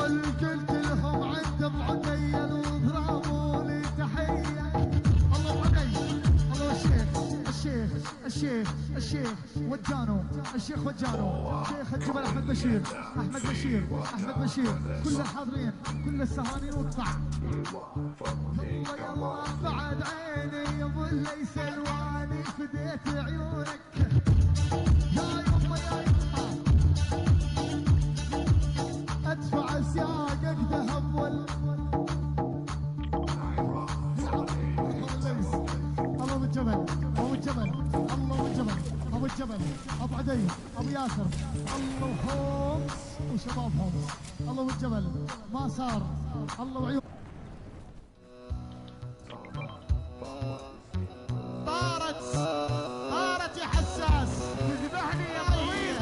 والكل كلهم عند بعديل وضربوا لي تحيه. الله بعدي، الله الشيخ وجانو، الشيخ وجانو، شيخ الجبل احمد بشير، احمد بشير، كل الحاضرين كل السهرانين واقطع. يلا بعد عيني يا ابو ليس الواني فديت عيونك يا يما يا يما. ادفع سياقك ذهب الله بالجبل، ابو الجبل، الله بالجبل، ابو الجبل، ابو عدي، ابو ياسر، الله وهومس وشباب هومس، الله بالجبل ما صار، الله وعيون. طارت يا حساس، تذبحني يا طويل،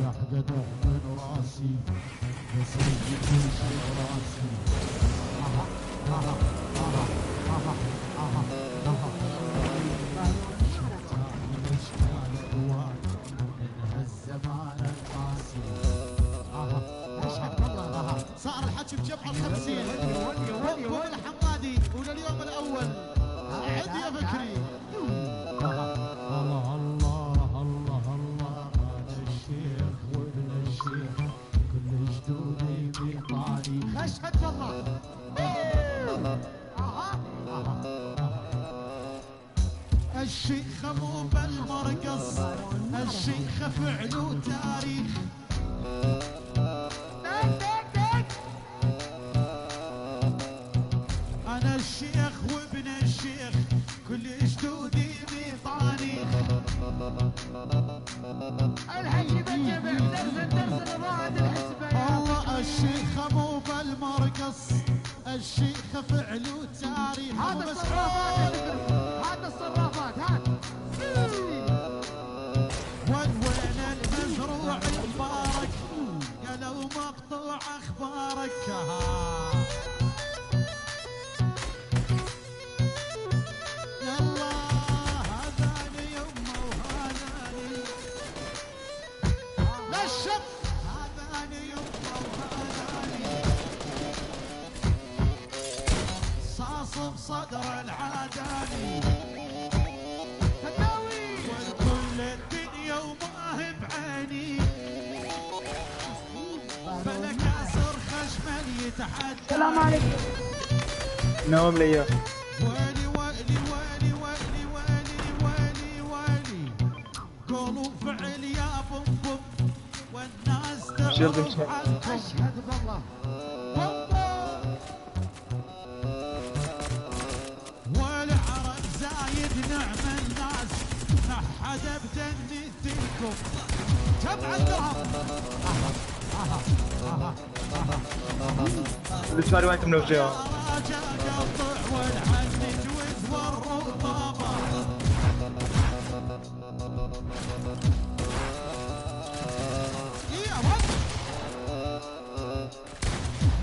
دح من راسي بسيب كل شيء راسي. صار الحكي بجمع الخمسين وقول الحمادي ولليوم الاول عد يا فكري. الله الله الله الله انا الشيخ وابن الشيخ كل جدودي بطاري خشت والله. الشيخ مو بالمرقص، الشيخ فعله تاريخ. انا الشيخ وابن الشيخ كل جدودي بطاريخ. الحكي بالجمع درس الرائد الحسبة. والله الشيخ مو بالمرقص، الشيخ فعله تاريخ. هذا الصرافات، هذا الصرافات، هات وين المزروع المبارك قالوا مقطوع اخبارك. يلا هذاني يمه وهذاني نشف، هذاني يمه وهذاني صاص بصدر العاداني تداوي والكل الدنيا وما هي بعيني بلا كاسر خشمل يتحدى. السلام عليكم. نوم لي ويلي ويلي ويلي ويلي ويلي ويلي قولوا فعل يا بوم بوم والناس تعرف عنكم. اشهد بالله والعرب زايد نعم الناس ما حدا بدنيتكم جمع الدرهم. الاسماء وينكم نوجهها؟ والعنج والرطابة يا ولد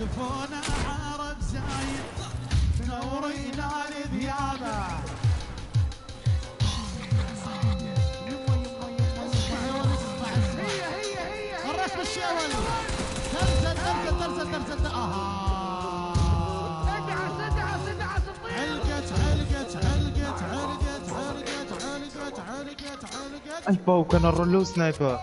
لفونا عرب زايد نورينا لذيابه. هي الرسم الشاول ترزل علقت البو كان الرولو سنايبر.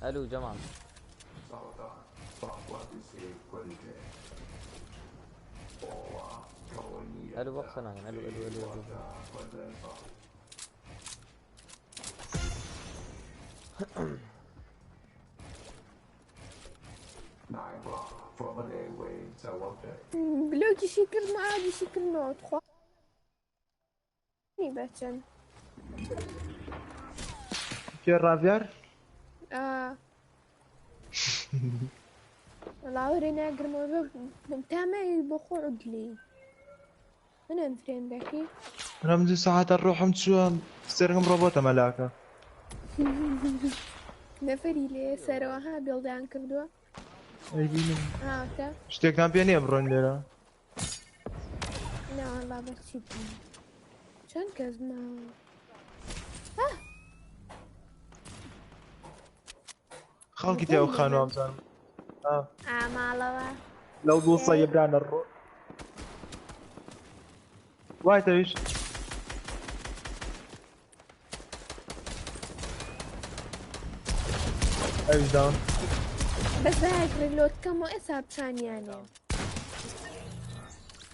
الو جماعة الو بقصنا الو الو الو بلوكي شكر ما عادي شكر نوت خو. باتن كيف رافير؟ والله ورينا قرمو تامي بخو عدلي أنا نفرين ذاكي أنا من ساعات نروح شو سيرهم روبوتا ملاكا. نفري لي سروها بيلدان كردوا أي بيني. تا اشتيك نام بيني أبرون ليرا. لا والله بس شدني شان كزما خلقتي يا أخوان وامزان. مالوا لو دوصة يبران الرو. واي تعيش. ايش داون؟ بس هاي ريلود كم وإسا بشان يعني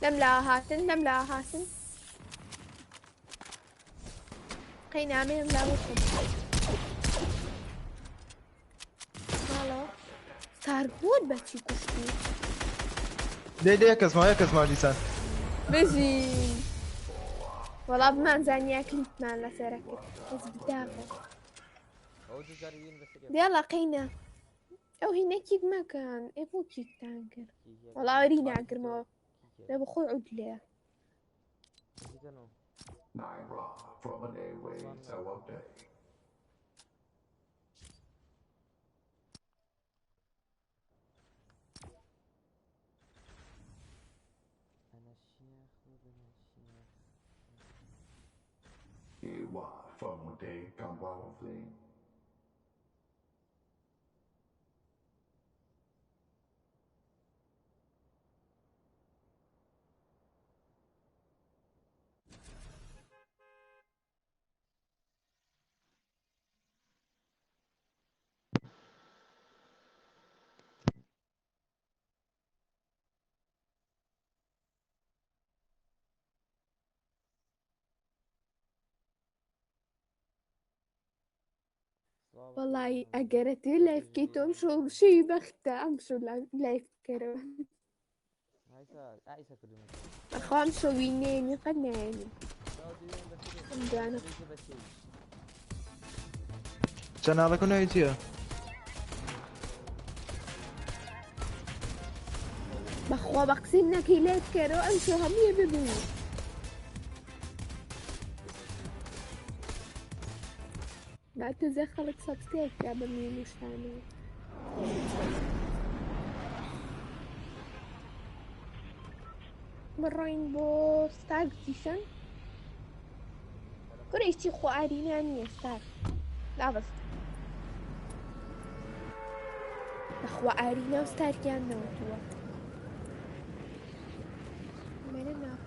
نملا هاتن قينا عمي نملا وشب مالو صار بود بچي كشتي دي يكز ما لسان. بجي والله بمان زاني أكلت مان لسركت بس بدافع يلا قينا أو هنا كيك ما كان إيبو كيك تانكر والله أرينا عقر ما بخو عدلة Naira from an airway tower day. Ewa from a day come wild flame. والله أجرتي لايف كيتو مشو شي بختة أمشو لايف كرو أخوان مشو وينيني قناني أنا كان هذا كنا يجيه. بخوا بقسمنا كي لايف كرو أمشو هم يبدو لا تزخلك سبستيك يا بني مش ثاني مرين بو ستار ستيشن كوريشتي خو أرينا أني ستار لا بس أخوة أرينا وستار كان نوتوا من النافذة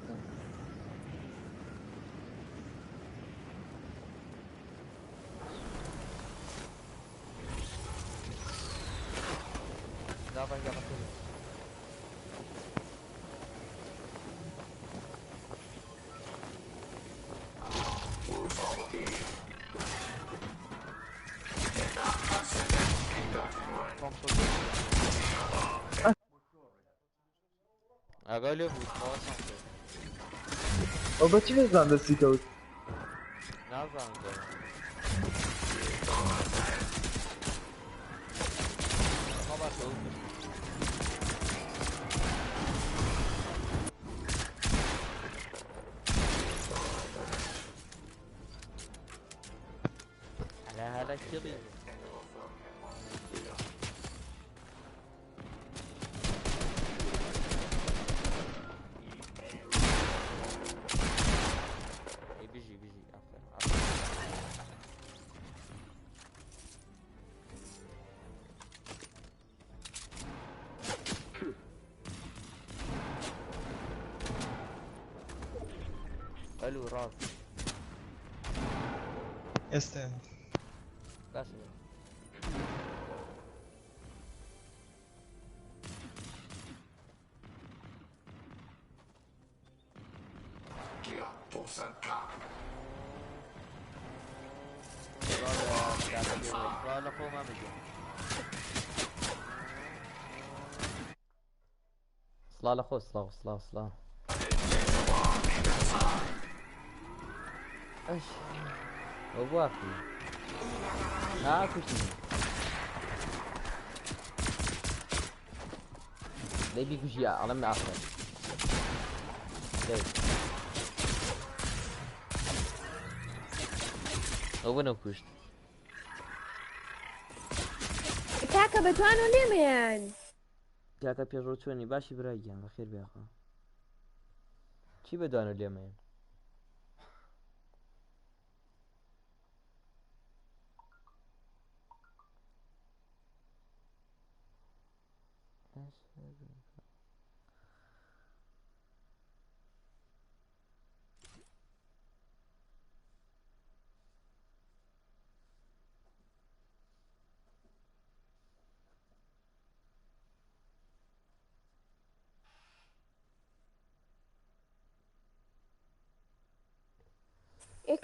اقل بود خواستم او با چی بزن دستی کود؟ نفهمیدم ما بس اون هلا كذي بيجي عفوا حلو راس استند. بس لا فوق ما بيجي صلا لخو صلا ايش ابو اخي ها كشتني ليبي كشي على من آخر ليش هو أنا كشت کاکە بەتوان و لێمەیان کاکە پێشڕۆ چۆنی باشی برایگیان بەخێر بێخە چی بەدوان و لێمەیە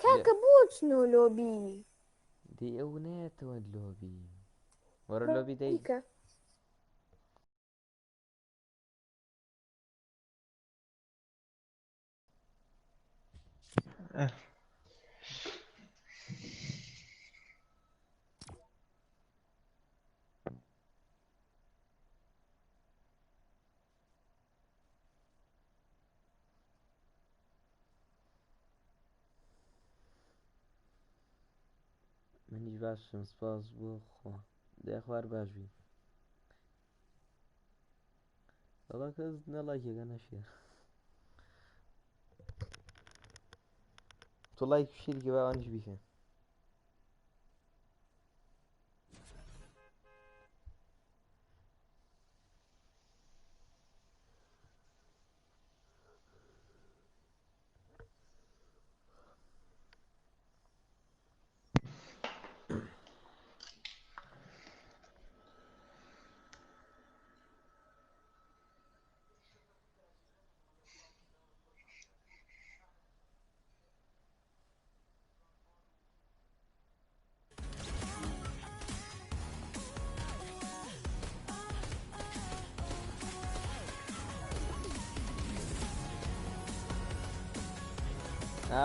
کاکە بۆچنەوە لۆبی دی ئەو نێتەوە لۆبی وەرە لۆبی دەی دیکە منیش باشم سپاس بۆ خۆ دەی خوار باش بی وەڵا کەس نەڵایکێکە نەشێ تۆ لایک شیرکی با ئەوانیش بیکەن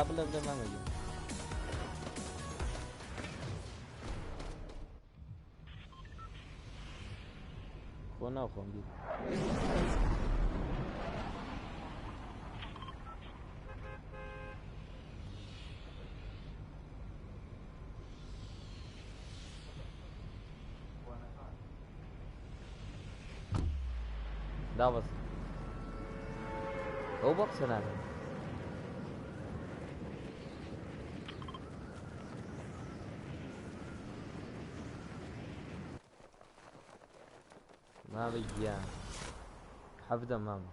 بڵێ بڵێ مامەگە خۆ ناخۆم بیر دابەس ئەو بە قسە ناکەم ما بيجيان حفظا ماما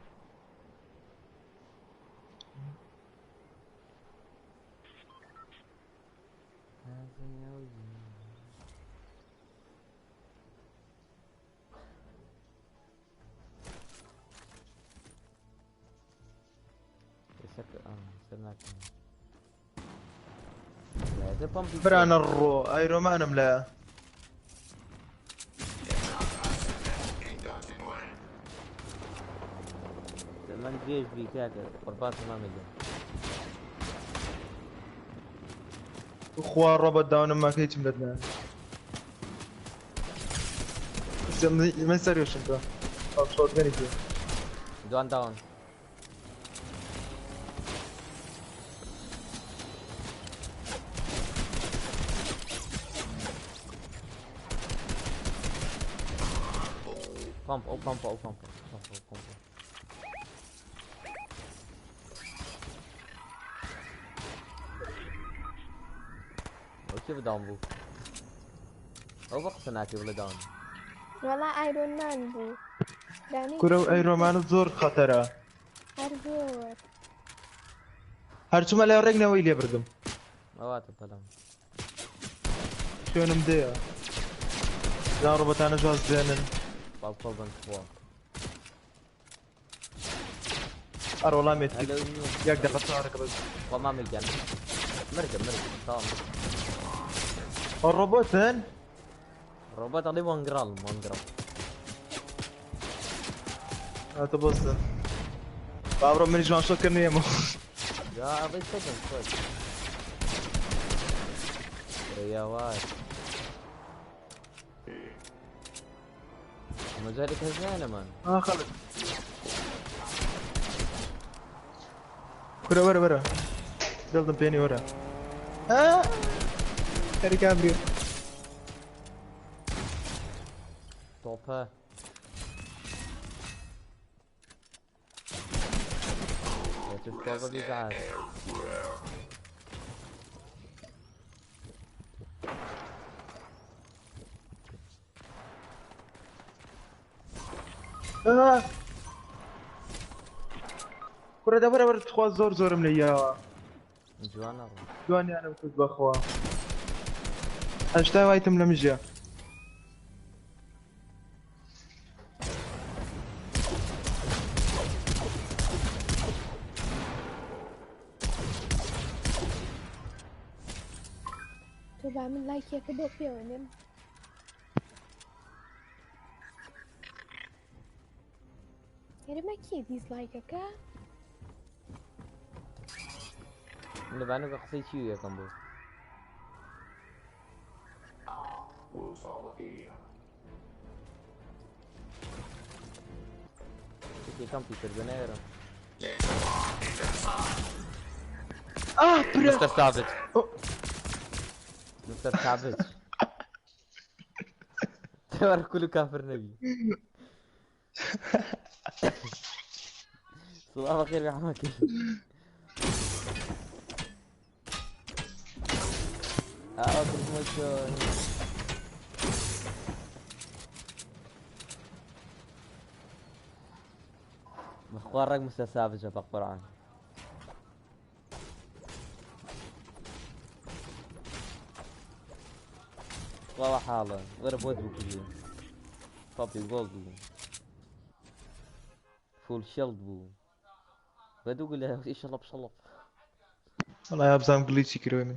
بران الرو ايرو ما نملا من جيش بي كاكا قربات ما مجال اخوان روبوت داون ما كيتش مدنا ما سريوش انت شوت غني كي دوان داون بامب او بامب او بامب كيف داون بو؟ او وقت ناكي ولا داون؟ والله ايرون مان بو داني كرو ايرون مان زور خطره هرزور هرچو مالا رقنا ويلي بردم اوات الظلام شو نمديها لا روبوتانا جواز زينن باب كوبن كبار ار والله ميت يقدر خسارك بس وما مجال مرقم تمام الروبوتين الروبوت عليه وانقرال تبص بابرو من جوان شو كان يمو يا ابي سكن شوي يا واي مجالك هزانة مان. خلص ورا بيلدن بيني ورا هاري كابريو توبها. تشوف بيزعل. كرة دبر تخوا زور من اياه جوانا جواني انا بكذب اخوا اشتاي وايتم لمجيا تو بعمل لايك يا كبو في ونم يعني ما كي ديسلايكك ها اللي بعنا بقصي شيء يا كمبو. Will follow me. في كمبيوتر بنيرة. بريس مستر ثابت. مستر ثابت. تبارك كله كافر نبي. صباح الخير يا حماكي. بروموشن. مخوار رقم مستسابج جاب قرآن. والله حاله غير بود بكذي. بابي جولد بو. فول شيلد بو. بدو قول له ايش شلب. والله يا بزام جليتشي كرومي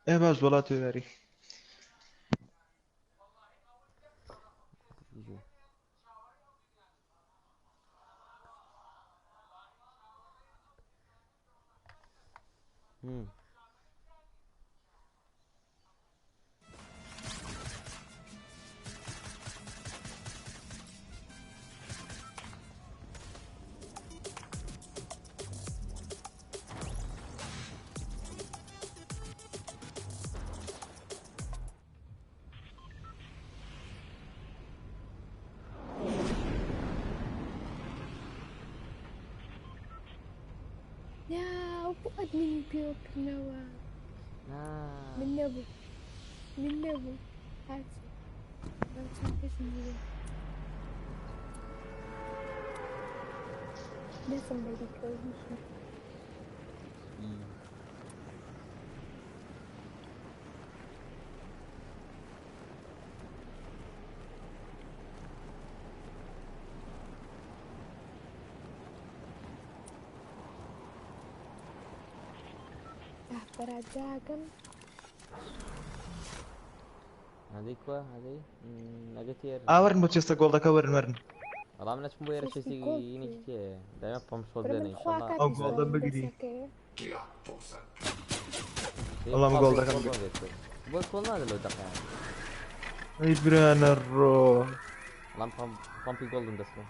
ايه باش بلاتو ياري يا أبو أدمي بيوك نوا من نبو هات اسمه ده somebody killed me. Perajakan هذيك هذي نجاتير ورن بوتشيستا جولدا كورن ورن والله من اسمه وير شيء يني كتير دائما بام صوت بيني ان شاء الله او جولدا بقدي Dia bosan. والله ما جولدا كان بقول والله هذا لو دقيقة اي برانا الروح والله بام في جولدن دسمه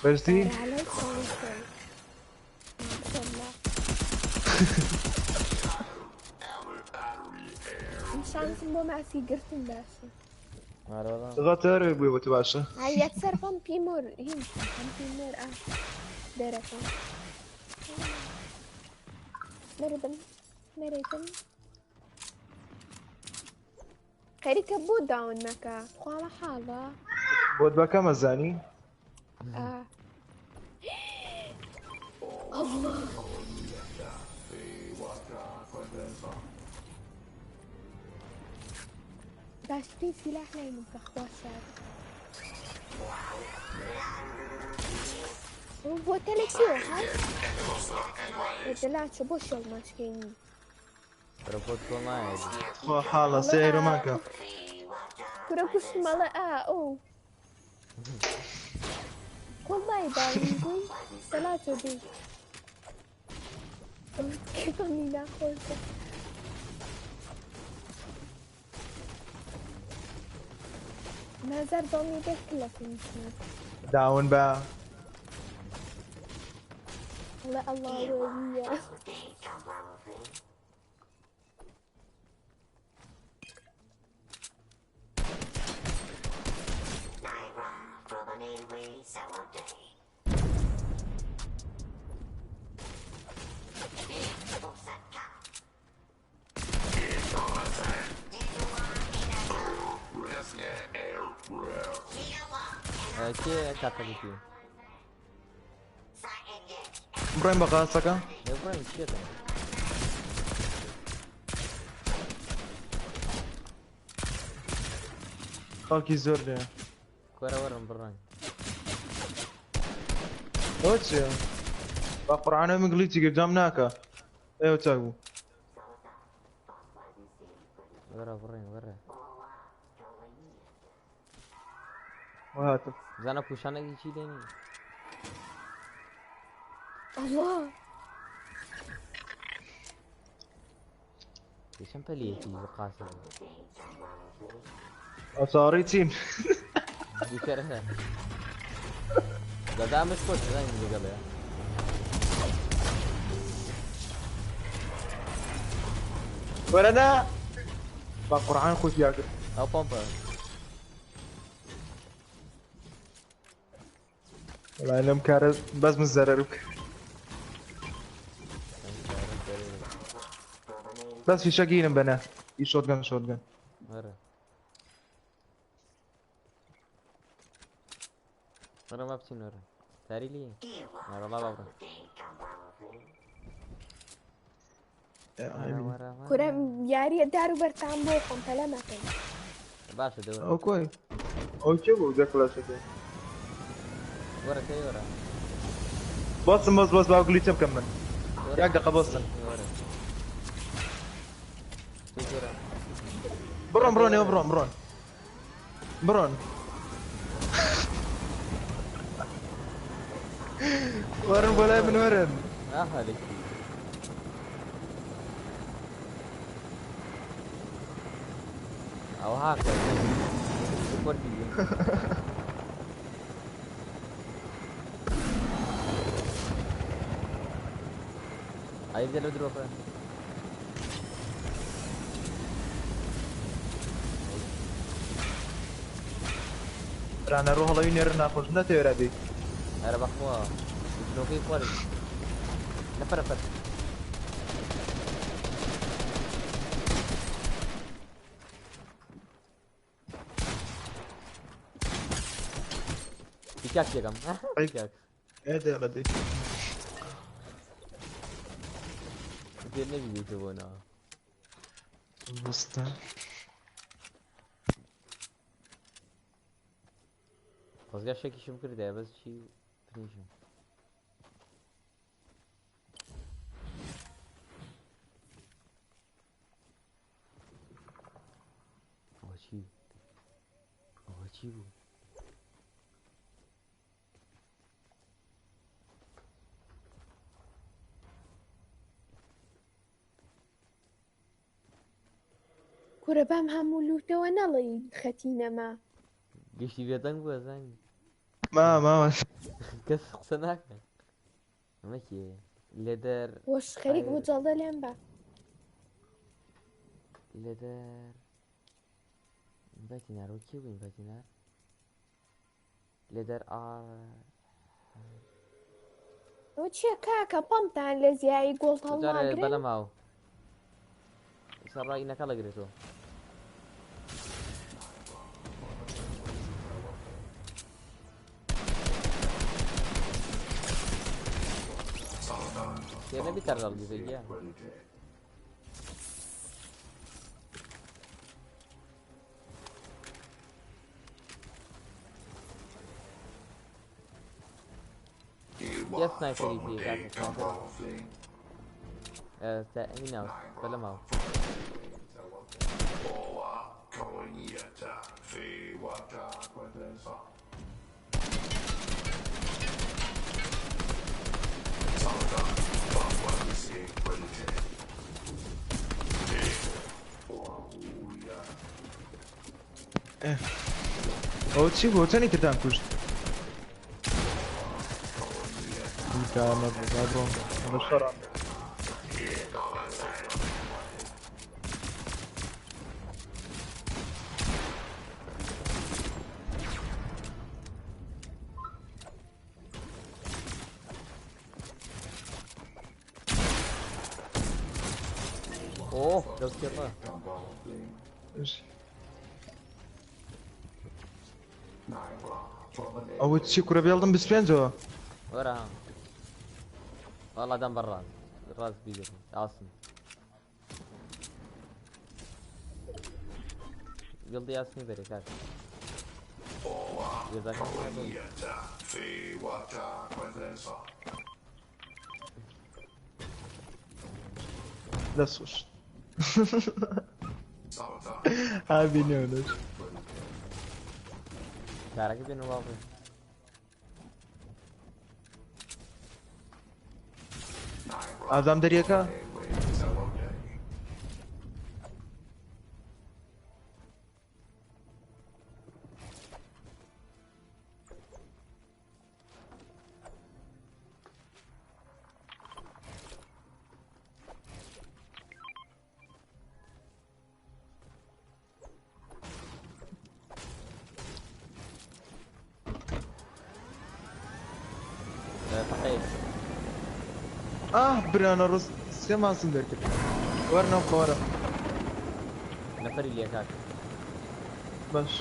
بيرسي إنسان سمو مع سيجرتين باشا غاتر بوي بتباشا هيا تصير بامبي مور هين بامبي مور دركم مريدم خيري كبو داون مكا خوالا حالا بود بكا مزاني الله باشتري سلاح نايم كخواسات هو تلكيو هاي ثلاثة بوشل ماسكيني ربط والله خو حالا سيرو ماكا كركوش ملا او والله دايم ثلاثة دي كيف اني ناخذ ما زال ضمي ده كله في المسمار. داون با الله الله وليه. كي كاتبي فيه ابراهيم بقى سكا يا ابراهيم شيطان خاكي زور لي كورة ورا براني واتش بقرعنا مقليتي قدامناك ايوه تاقو ورا براني ورا وهاتف زانا بوشانا يجي ليني الله ليش بليتي بقاسم اصاري تيم ذكرها ده مش كويس زي اللي قبل ولا انا بقرعان خوش ياكل او بومبا والله انا مكارز بس مزررك بس في شاقين بنا في شوت جن ورا ورا ما بتشين ورا تاري لي ورا الله بابا ورا كورة ياري دارو برتعم بوخم فلا ما كان. باشا دور او كويس او شو ذاك لا شيء ورا كي ورا بص باقول لي كمل يا دقيقه بص ورا برون يا برون ورن ولا من ورن اهلك او هاكا سوبر دي عايز له دروب رانا روح الله ينيرنا خوش نتيرا دي انا بخوا شنو في كوالي نفر Pickaxe ya kamu. Pickaxe. ايه ده دي Dia ne gibi coba nak. بسطة Fazla şey kişim kırdı ya bas şey finishim. Açı bu. كورة بام همولوته ونالي ختينا ما. Geçti bir adam bu azan. ما Kes sana. Ama ki leather وش خريج مجلدة لين leather batinar o ki bu batinar leather وشي كاكا بامت عن لزياي قلت الله Ucar bala قرن. mau. Sarra ina kala gitu. Dia nabi taral gitu ya. Dia sniper ini kan sniper. Ini now bala mau. ئەو چی بۆ چەندی ترتان کوشت بە شەڕان اوه لو كذا ئەوە چی کوورە بێڵدم بسپێنجەوە ورا والله دم بالراس الراس بيجي عاصم قلبي ياسمي بريكات جزاك الله دەسوش ئابینێونش كارك بين واقع ئازام دەریەکە صحيح برانە ڕست سێ ماسم دەرکرد وەرنەو خۆرە نفري اللي هناك باش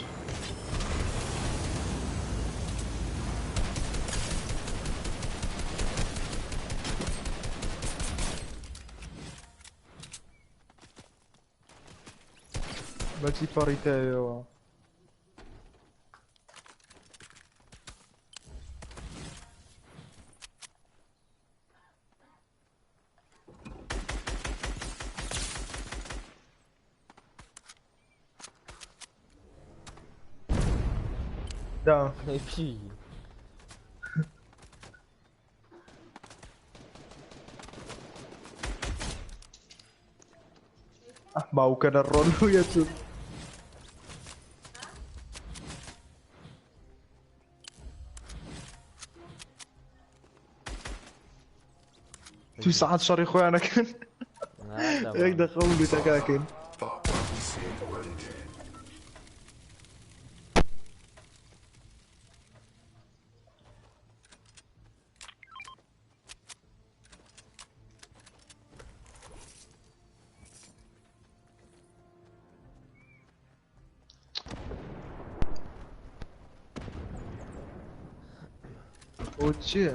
بەچی پەڕیتەوە دا بشي باوکەنە ڕۆڵویەتون توی سەعات شەڕی خۆیانەکەن یەک دەخەڵ لوتەکەکەن ئەو چییە؟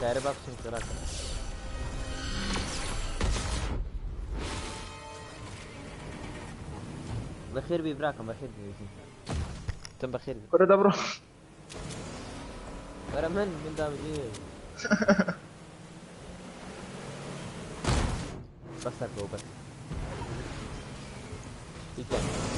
كاري باكسين كراك بخير بي براكم بخير بي تم بخير بي ولا دبرو ورا من دام ايه بس تركو بس يجي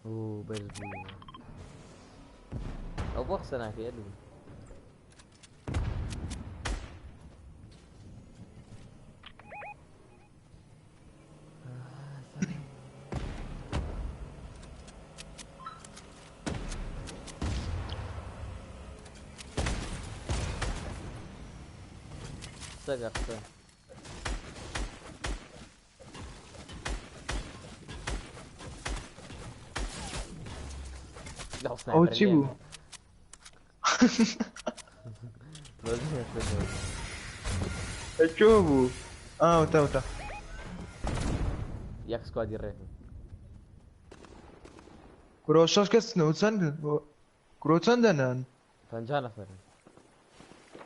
اوه بلبي او بوكس انا في يدي قصة قصة لا او چی بو؟ چی بو؟ وتا یک سکوادی ره كروشاش كس نوتسن كروتسن دنان 50 نفر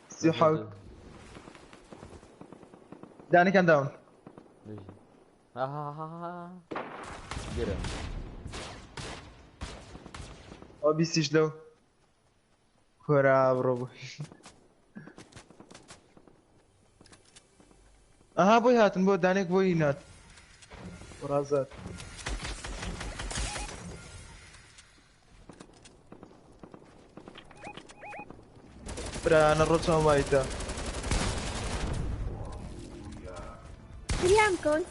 سيحاول داني كان داون بيجي جرى او بيستيش لو كورا برو بوي هاتن بو دانيك بوي نات ورازات برا انا الرسوم مايتا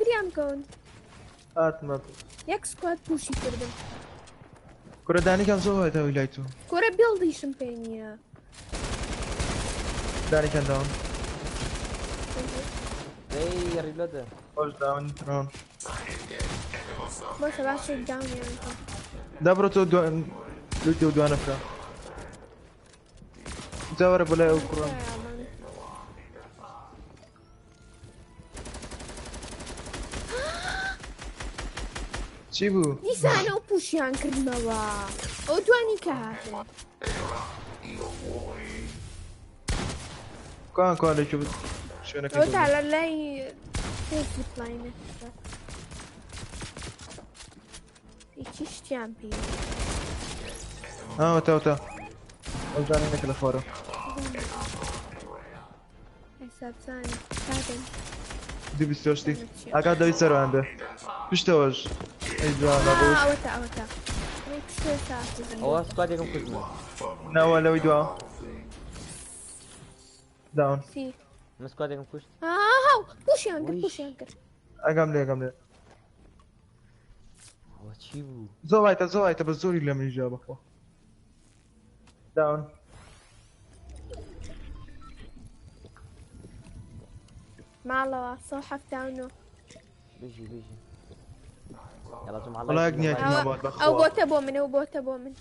فريام كون هات ما يك سكواد بوشي كردم كورا داني كان زو هايتا ولايتو كورة بيلدي شمبانيا داني كان داون اي ريلود خوش داون ترون بس باش داون يعني دابرو تو دوان افرا زاورة بلا وكرون چیبو؟ دیسانە و پوشیان کردنەوە ئەو دوانی کە هاتن کان لێکی شوێنەکە ئەو تا لە لای تێکی پلاینە هیچی شتیان پێ وتا ئەو جانێکە لە خۆرە حسابزانە کاتن 228 ئاگا دەوی سەروان بێ پشتەوەش ئەی جوانە بۆش ئەوەتە پشتە ساعت هو سكواديكم كلكم ناوە لەوەی دوا داون سی من سكواديكم كشت هاو پوشیان کرد ئەگەم لێ هو چی بو زۆوایتە بە زۆری لە منیژا بەخۆ داون ماڵەوە سۆ هەفتاونۆ بيجي يلا جمع والله الله يقنعك ما بعد ئەو بەخۆ بۆتە بۆ من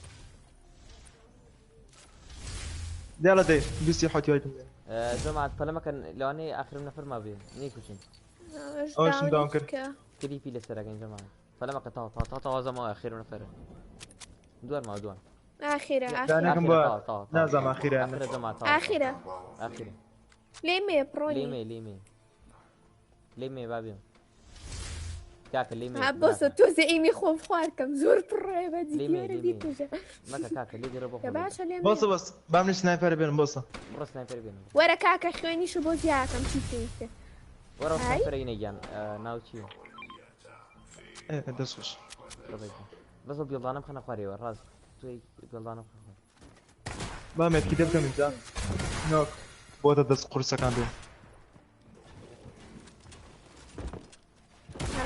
يلا دي بيستي حوتي هايتم جماعة فلما كان لو اني اخر نفر ما بيه نيكو شن أوش داون كر. كريبي لسراقين جماعة فلما كان طاطا زما اخر نفر دوار ما دوار ئاخیرە داني كم بوا نازم أخيرا اخر جماعة ئاخیرە اخر لێمێ پڕۆنی ليمي بابي كاكا ليمي بۆسە تۆ زەئیمی خۆم خوارکەم زۆر پڕێ بە ليمي دیێرە مكا كاكا ليدي ربو کە باشە لێم بص بامني سنايبر بين بص برا سنايبر بينو وەرە کاکە خوێنیش بۆ زیاکەم چی پێویستە ورا سنايبر ينجان ناو تشيو ايه دسوش بس بيضانم خنا خواري راس توي بيضانم خنا بامت كده بكم انت نوك بوتا دس قرصة كان بين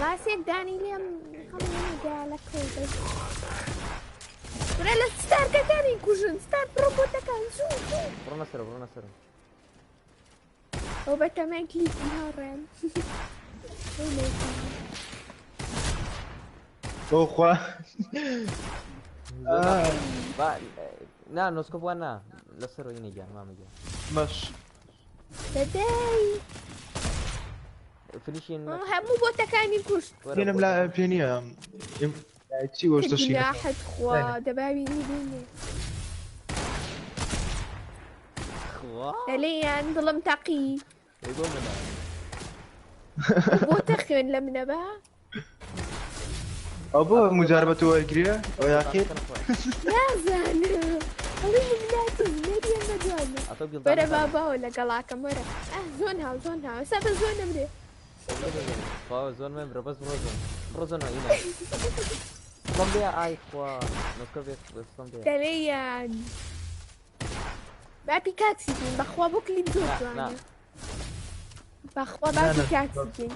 خلاصێک دانی لێم هەمگالە کۆ وەرە لە ستارکەکانی کوژن ستار ڕۆبۆتەکان زوو برو نسر ئەو بەتەمەن کلیپی هاڕێن او خوا نا نسكب وانا لسر ينجان ما مجان مش دەدەی فينيشين هەموو بۆتەکانی کوشت هنا ملا بينيا تشي وش تشي جناحت خوا دەباوینی بینێ دەلێیان دڵم تەقی يقول لنا بۆتە خوێن لە منەبا ابو مجربة وكريا ويا اخي نازانم ئەڵێ مناتی نەریە نەدوانە بەرە باباوە لەگەڵاکەم وەرە زۆن هاو ئێستا بە زۆر نەمرێ زون من بس برو زون هنا صمبيا اي خوا نسكب صمبيا دەلێیان با پیکاکسیکین بەخوا بۆ کلیپ زۆر جوانە بەخوا با پیکاکسیکین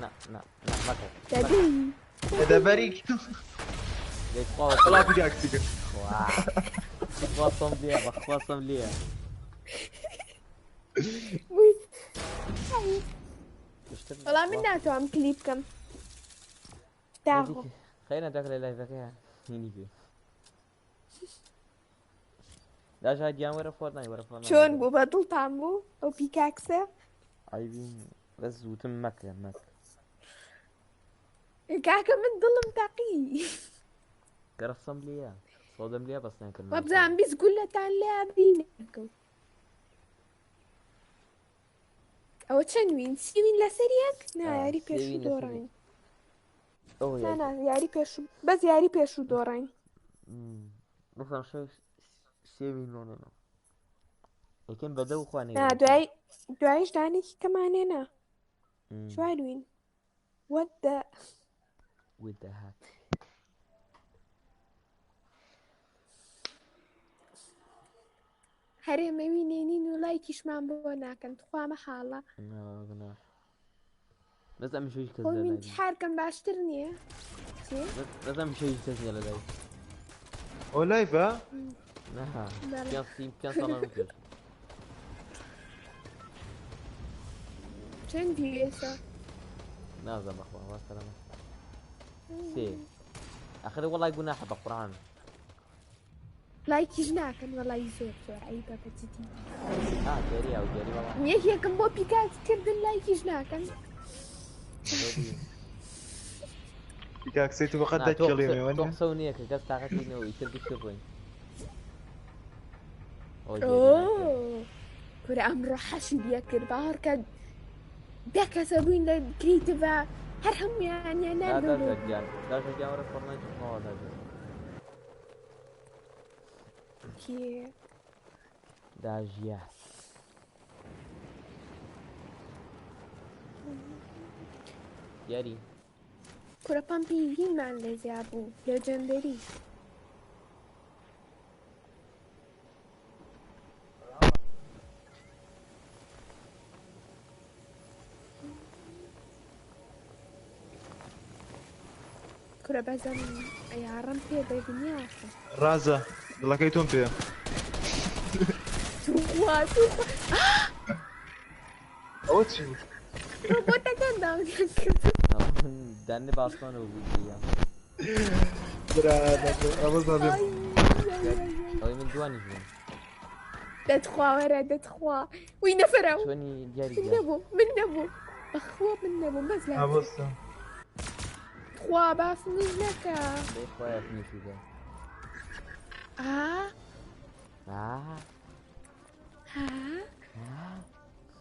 لا ما كان دەدەی هذا بريك ليش والله بدي اكسك بخوا صمبيا والله من ناتوام كليبكم تاخو خلينا تاكل لايفك هيني بيه لا شاهد يا ورا فورتنايت شلون بو بدل طعمو او بيكاكسه عايزين بس وتم مك كاكا من ظلم تقي قرصم لي اياه صودم لي بس ناكل ما بزعم بيس قول له تعال لابينكم او تشنوين سيوين لا سريك نا ياري بيشو دورين نا ياري بيشو بس ياري بيشو دورين مثلا شو سيوين لونه لكن بدو خواني نا دعيش داني كمان هنا شو هالوين what the heck هري مبينينين ولايكيش معن بونا كنت خواه محالة لا بس أهم شيء كذا هو من انتحار كان باشترني بس أهم شيء كذا لا لايف هو لايف ها؟ نعم كان صار ممكن شن ديسا نازل أخوة ما سلامة سي أخي والله يقولنا أحب القرآن لايكي جناكن والله يزور زور عيبة بتجدي جاري أو جاري والله ميك هي كم بو بيكات كردن لايكي جناكن بيكاك سيتو بقد كلمة وانا توقسوني كاس تاعتي نو يشرب الشرين اوه كوري أمرو حشي بيكر بار كد داك سوين لا كريتيفا هرهم يعني أنا لا شجع ورا فورتنايت ما هذا كي داجيا ياري كورا بامبي جين مان لازي أبو ليجندري كورا بازم يعرم فيه بيبني رازا والله كيتون فيها تروخوا اوتشي روبوتا كان داون داني باسمان وبيجي ابو ظالم أو من دواني فين دتخوا ورا دتخوا وين فرعوا شوني جاري من نبو أخوة من نبو مزلا ابوسا خوا باف نجنك ليش خايف نيشي ده ها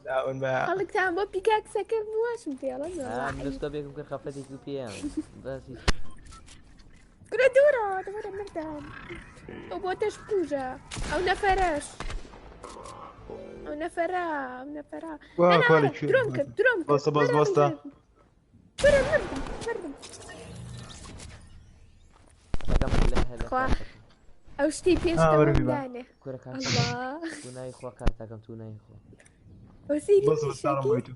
لا والما خليك تعمل بيكاك سكر مواش انت يلا نستو بيكم كر خفتي كيو بي ام بس كنا دورة مردان او بوتش بوجا او نفرش او نفرا واه كوالك درومك بوستا بوستا مردم خوا او شتي بيش كمان الله توناي خوا كارتاكم توناي خوا وسيري بص تعرف بيتو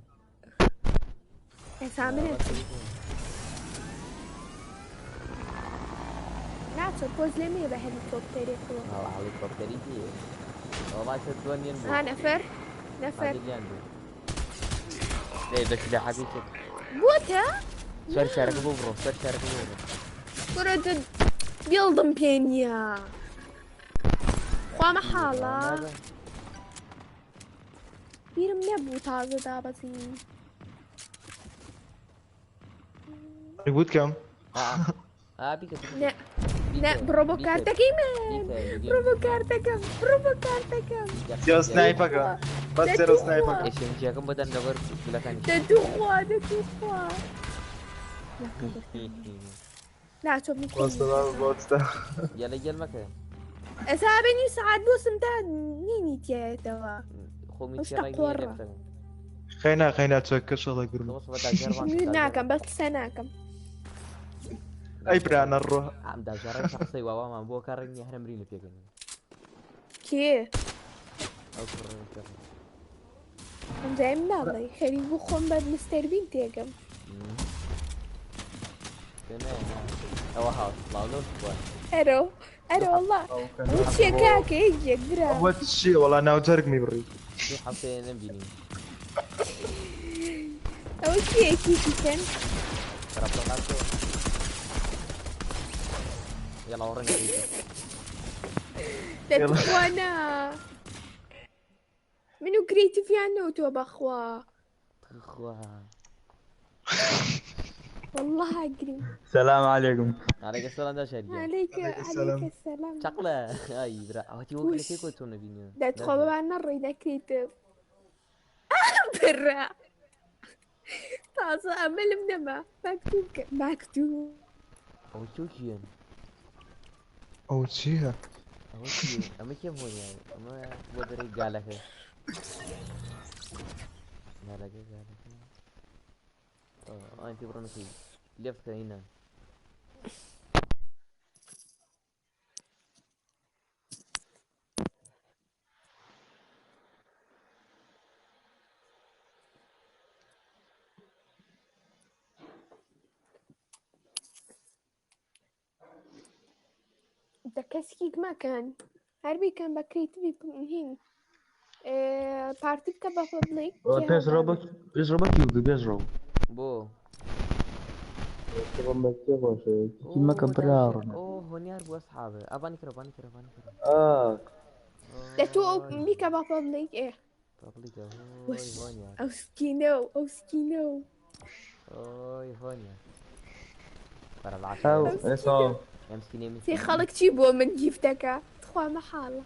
يا سامر لا تبوز لي مي بهليكوبتر يخو والله هليكوبتر يجي والله تدون ينمو ها نفر ليه بس لا حبيبتك بوتا شارك بوبرو كرة بيلضم بينيا خوا محالة بيرم نبو تازة دابتي ريبوت كم؟ بيك لا بروفوكارتا كيمان بروفوكارتا يا سنايبر بس يا سنايبر ايش انت كم بدن دور بلاكاني دتوخوا لا شوف مين وصل بوستا يلا يلا مكان اسابني ساعات بوسم ده نيني تيا توا خومي تيراي خينا تسكر شغله قرمه ناكم بس سناكم اي برانا الروح عم داجرة شخصي واوا ما بو كارني احنا مرينا فيك كي او كرر هم زي الله خلي بخون بعد مستر بين تيجم او هاوس لا لو ارو والله وش كاك يجي برا اول شيء والله انا وتركني بري في حسين بيني أو شيء كيف كان ترى بطاقته يلا وريني كيف لا تخوانا منو كريتيف يعني وتو بأخوا اخوها والله أقري السلام عليكم. عليك السلام ده شرجع عليك السلام. السلام شغلة اي برا هاتي وقف لك كيف تونا بيني لا تخوا عنا الريدة كريتيف برا طازة أمل منما مكتوب او شو كيان او تشيها او كيان اما كيف هو يعني اما ودري قالك قالك انت برا نسي لفت هنا دكاسكيك ما كان عربي كان بكريتيف هين بارتي بكبا بابليك بيضربك يوبي بيضرب. بو كيما كبرارنا. اوه هوني اربو اصحابي اباني كرا لا تو ميكا بابليك ايه بابليك هوي وش هوني او سكينو اوي هوني برا أو العشرة إيصال. يا مسكين يا سي مسكين خالك تجيبو من جيفتك تخوا محالة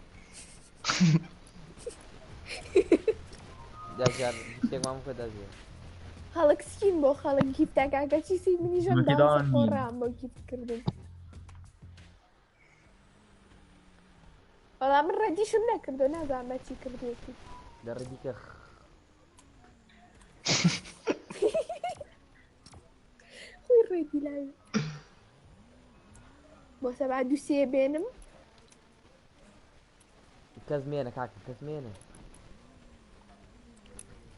داجر جبتك ما ممكن داجر خالك سكين بو خالك جيفتك قاعد يصير مني جنب مكدان دانسة مين؟ خورا مو جيفت كردن والله من ردي شو نكردو نازع ما تي كردوكي درديك اخ وين ردي لاي بو سبعة دوسية بينم كزمينة كاكا كزمينة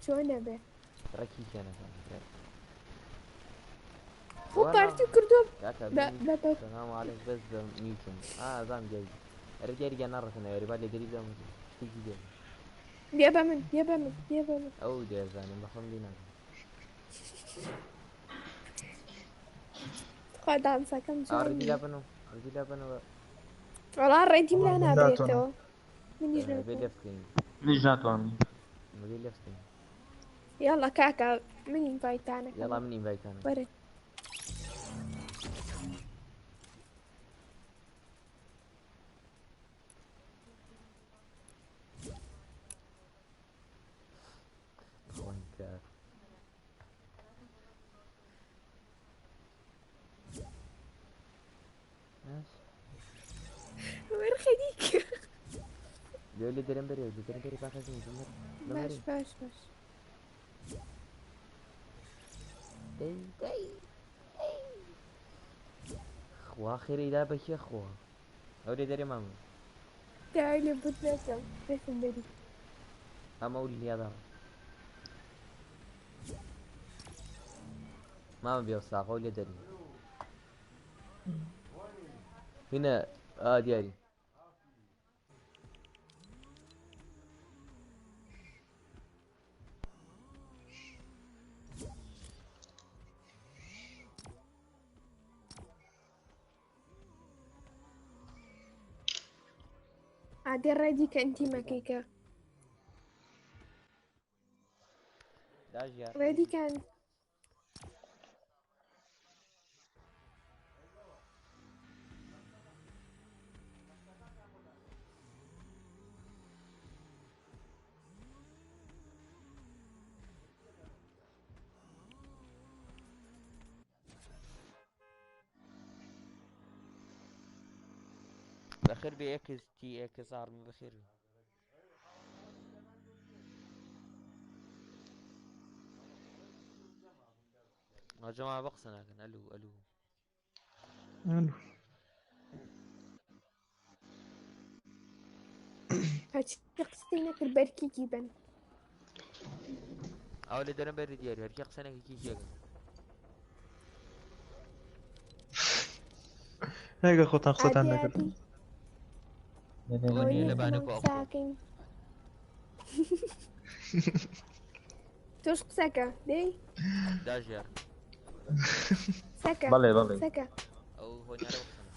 شو نبي ركيك انا هو بارتي كردو كاكا لا لا لا السلام عليك بس ميكم زام جاي الرجال رجع نرى سنة يا رجال قريب ده تيجي جاي يابا من او ده زاني بخم دينا خوا دانسة كم رجال جاي بنو والله ردي من والله انا من ذاته بريتو من يجنبو بيلفتين ليش ناتواني؟ بيلفتين يلا كاكا من ينفايت انا يلا مني بايك انا ورد خوانك وين خديك يقول درمبري باكا زين باش داي خوا خيري لا بشي خوا اولي دري ماما تعالي بطلتهم رسم بدي اما اولي هذا ماما بيوصاق اولي دري هنا دياري عادي ردي كنتي مكيكا داجر ردي كان بخير بإكس تي إكس صار من بخير يا جماعة بقصنا لكن ألو هاتي قصتينك البركي جيبن أولي درن بري دياري هركي قصنا كي شيء هيك خطان قصت عادي عنك عادي هوني هوني لبانك كمان وأخو ساكن توش قسەکە دەی داژیار سەکە بەڵێ بەڵێ سەکە ئەو هۆنیارە بخەنە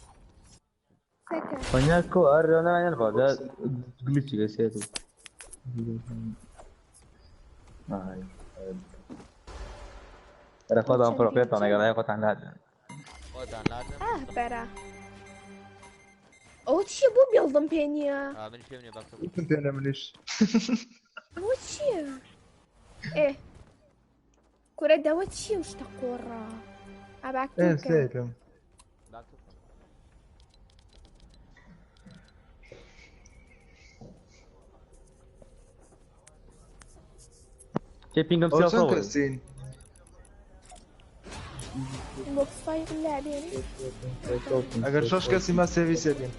سەکە خۆنیاکۆ ئەرێنایەن ڕۆدا گلیچی گەسێت و ئەرە خۆتان پڕۆکرێتان لەگەڵای خۆتان نادەن خۆتان لادەم بەرە ئەو چییە بۆ بێڵدم پێ نییە من پێم نیە باکتۆ وتم پێنە منیش ئەوە چییە ئێ کورە دەوە چییە شتە قۆڕا ئاباکتۆکە سێکم باکتۆ چێ پینگم ئەو چەند سیاسەوە کەسین بۆکسفای لابێن ئەگەر شەش کەسی ما سێویسێ بین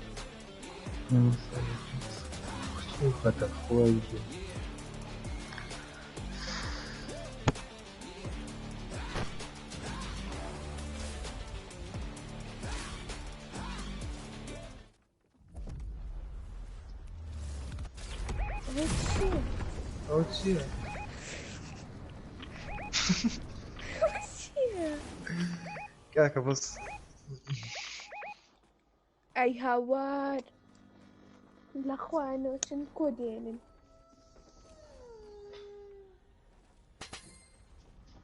ئەوە چییە ئەو چییە ئەوە چییە کاکە بەس ئەی هاوار لە خوانەوە چەند کۆ دێنن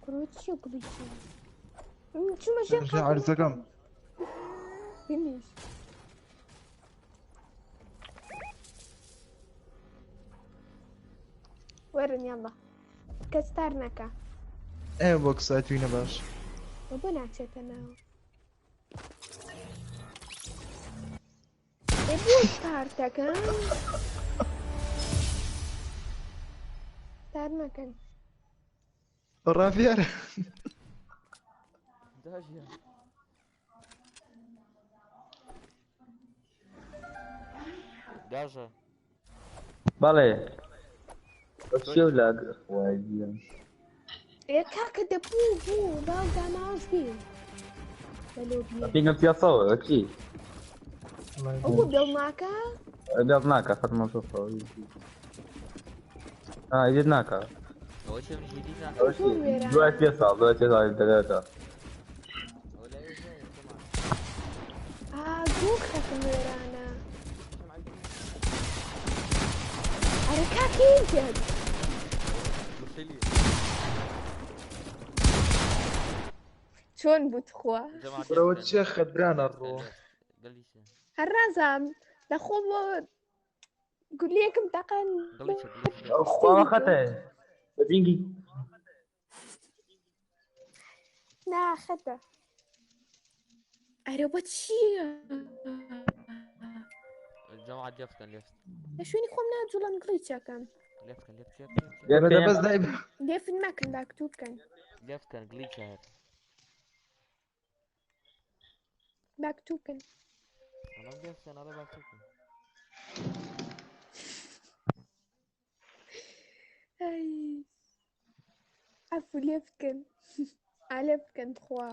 کوڕۆ چییە گوڵیچی چوومە ژێر عرزەکەم بینیش وەرن یاڵا کەس تار نەکە ئێ بۆ کساتوینە باش بۆ ناچێتە ناو ئێ بۆ تارتەکە تار نەکەن ڕافیارە داژیار داژە بەڵێ چێ و لاگ وایە ئێ کاکە دەبوو بوو باو داماوەش بێ بەلۆ بێ پینگم سیاسەوە چی ئەو بۆ بێڵناکە بێڵ ناکە فەرمە تۆ ئیدت ناکە ئەوە چێم ژیدی ناکە ئەوە چی دوای پێ ساڵ دوای پێ ساڵ دەدێتە ئەو لای ژێ تۆمان زۆر خەکەم وێرانە ئەرە کاکە کرد خیلی چۆن بوت خوا برەوە چیە خەدرانە ڕۆ گەلیشە هەر ڕازام لە خۆ بۆ گولێکم تەقەن خواوە خەتە بە پینگی ناخەتە ئەرە بە چییە جەماعەت لێ بکەن لێفت لە شوێنی خۆم ناجوڵم گڵی چەکەم لێ بکەن لێ بچێ بەدە بەس دای لێفن مەکەن باکتوب بکەن لێ بکەن گلیچە هەر باکتوب بکەن ئەڵام لێ بکەن ئەڵێ باکتۆ بکەن ئەی عەفو لێ بکەن ئالێ بکەن خوا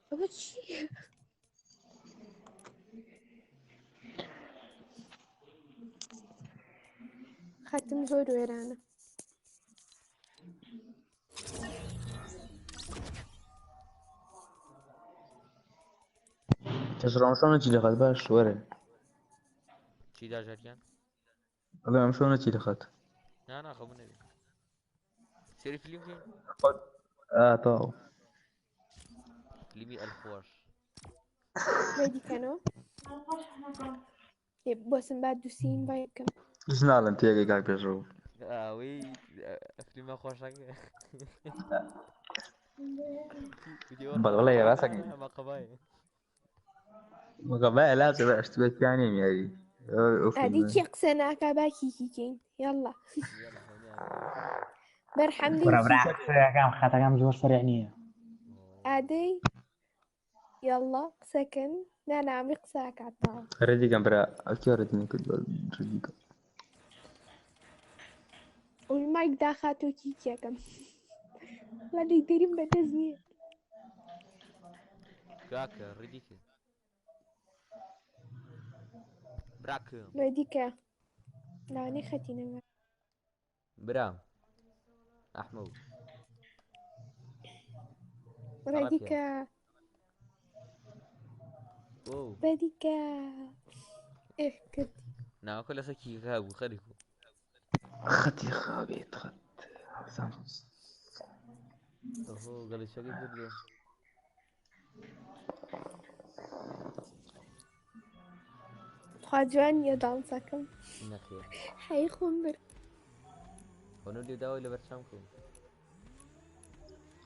ئەوە چییە خەتم زۆر وێرانە کەسڕامشۆنە چی دەخات باش وەرە چی داژەریان ئەڵێ ئەم شۆنە چی دەخات ناخەبوو نەبێ سێری فیلم بکەین تاو فیلمی ئەلخۆش وای دیکەنەوە بۆسم با دووسین وای بکەم هیچ ناڵم تێگەی کاک پێشەوە ئەوەی فیلمە خۆشەکە بەڵێ ڕاستەکەی مەقەبایە مەگەبای لاچە بە ئەشتوێتیانێ میاری ئادی چی قسە ناکا باکیکیکەین یاڵا بەرحەمدی قسەکەم خەتەکەم زۆر سەرێع نییە ئادەی یاڵا قسەکەن نانامی قساکاتەوە ڕێدیکەم برا ئەکێ ڕێدینی کرد ڕێدیکە مایک داخاتۆ کیکێکم وەلی دەریم بەدەست نییە کاکە ڕیدیکە براکەم وای دیکە لەوانەی خەتینەوە برام ئەحمەد راديكا راديكا إيه كنت نعم كل سكي غاب وخريكو خدي خابيت خد اوه قال شقي كردو خواجان يا دانسكم نخير حي خمر ونودي داوي لبرشامكم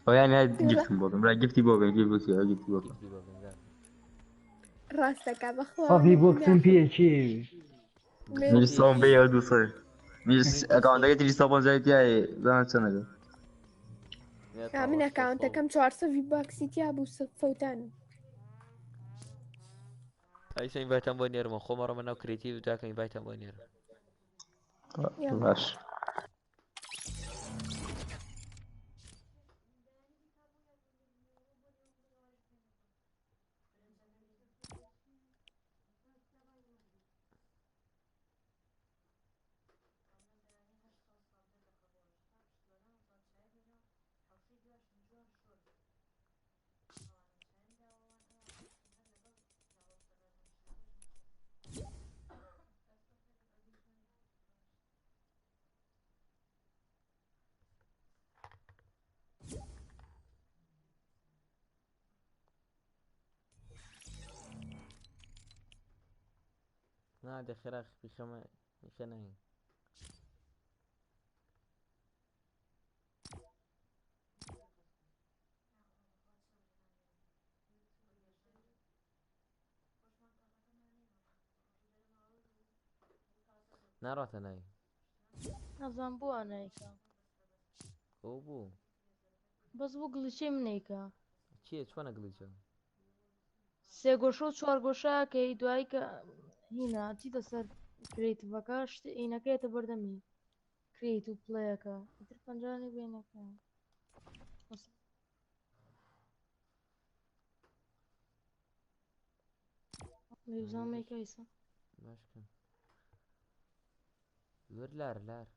يعني هاي جبت بوبن لا جبتي بوبن جبتي بوبن كيف بابن ذا راسك على صافي اخوان بوكسن بي اتش مش صوم بيا ودو صير مش اكونت اگه تيجي صوبان زي تياي زمان سنة من اكاونت كم 400 في باكسي تيابو فوتان اي شيء بايتان بونير من خمر منو كريتيف جاكن بايتان بونير باش نا ده خراخ بخما بخناين نارات ناي نەزان بووە نایکە او بو بەس بۆ گڵچەی منیکە چیه چوانا قليجا سێ گۆشە و چوار گۆشە کەی دوایی کە هینە چیتە سەر کرێتڤەکە عینەکەیەتە بەردەمی کرێت و پڵەیەکە ئیتر پەنجانی بێنەکە لێوزانێکە ئیسا ماشكن ور لار لار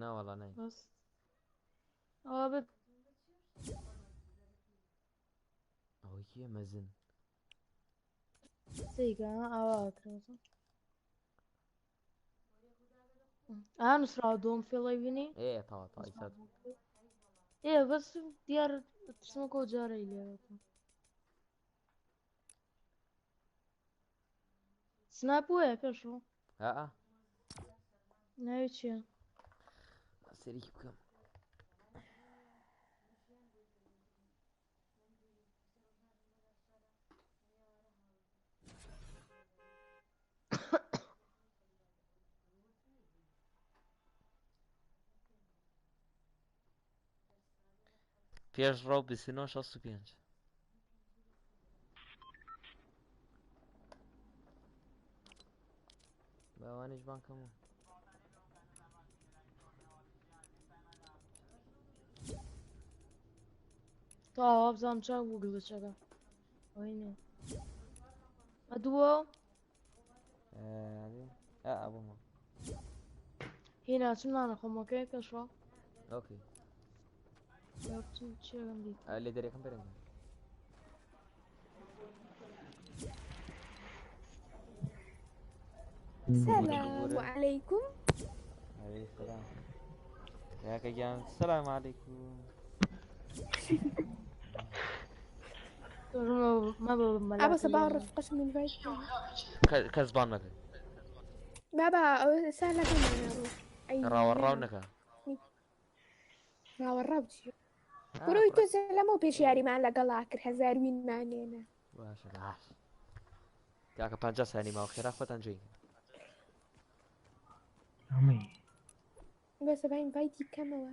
نا والله ناي بەس ئەوە بێت او كيه مزن سیکە ئاوا کرێتە نووسراوە دۆم فێڵی بینی ايه طبعا طبعا يساد بەس دیار ترسمەکە جارەی لێوەتە سناپ وەیە پێشەوە ها ناوی چییە سريك بكم پیش رو بسینا 65 بوانش بانكمون تا ئاوا بزانم چاک بوو گڵچەکە ئەوینێ ئەدووە يعني ابو ما هێنا چمانە خۆمەکەی کەشەوە اوكي چێگەم دیت اللي دري كم برنج السلام عليكم عليه السلام يا كجان السلام عليكم ما بملاك ابى بعرف قسم البيت كسبان مكا بابا سهلة كمان اي راونك راورابجي بروي تو سلامو بيشياري مع لقلاكر هزاروين معنينا باش باش كاكا 50 ثانية ما خير اخوة تنجي بس باين بايتي كاموا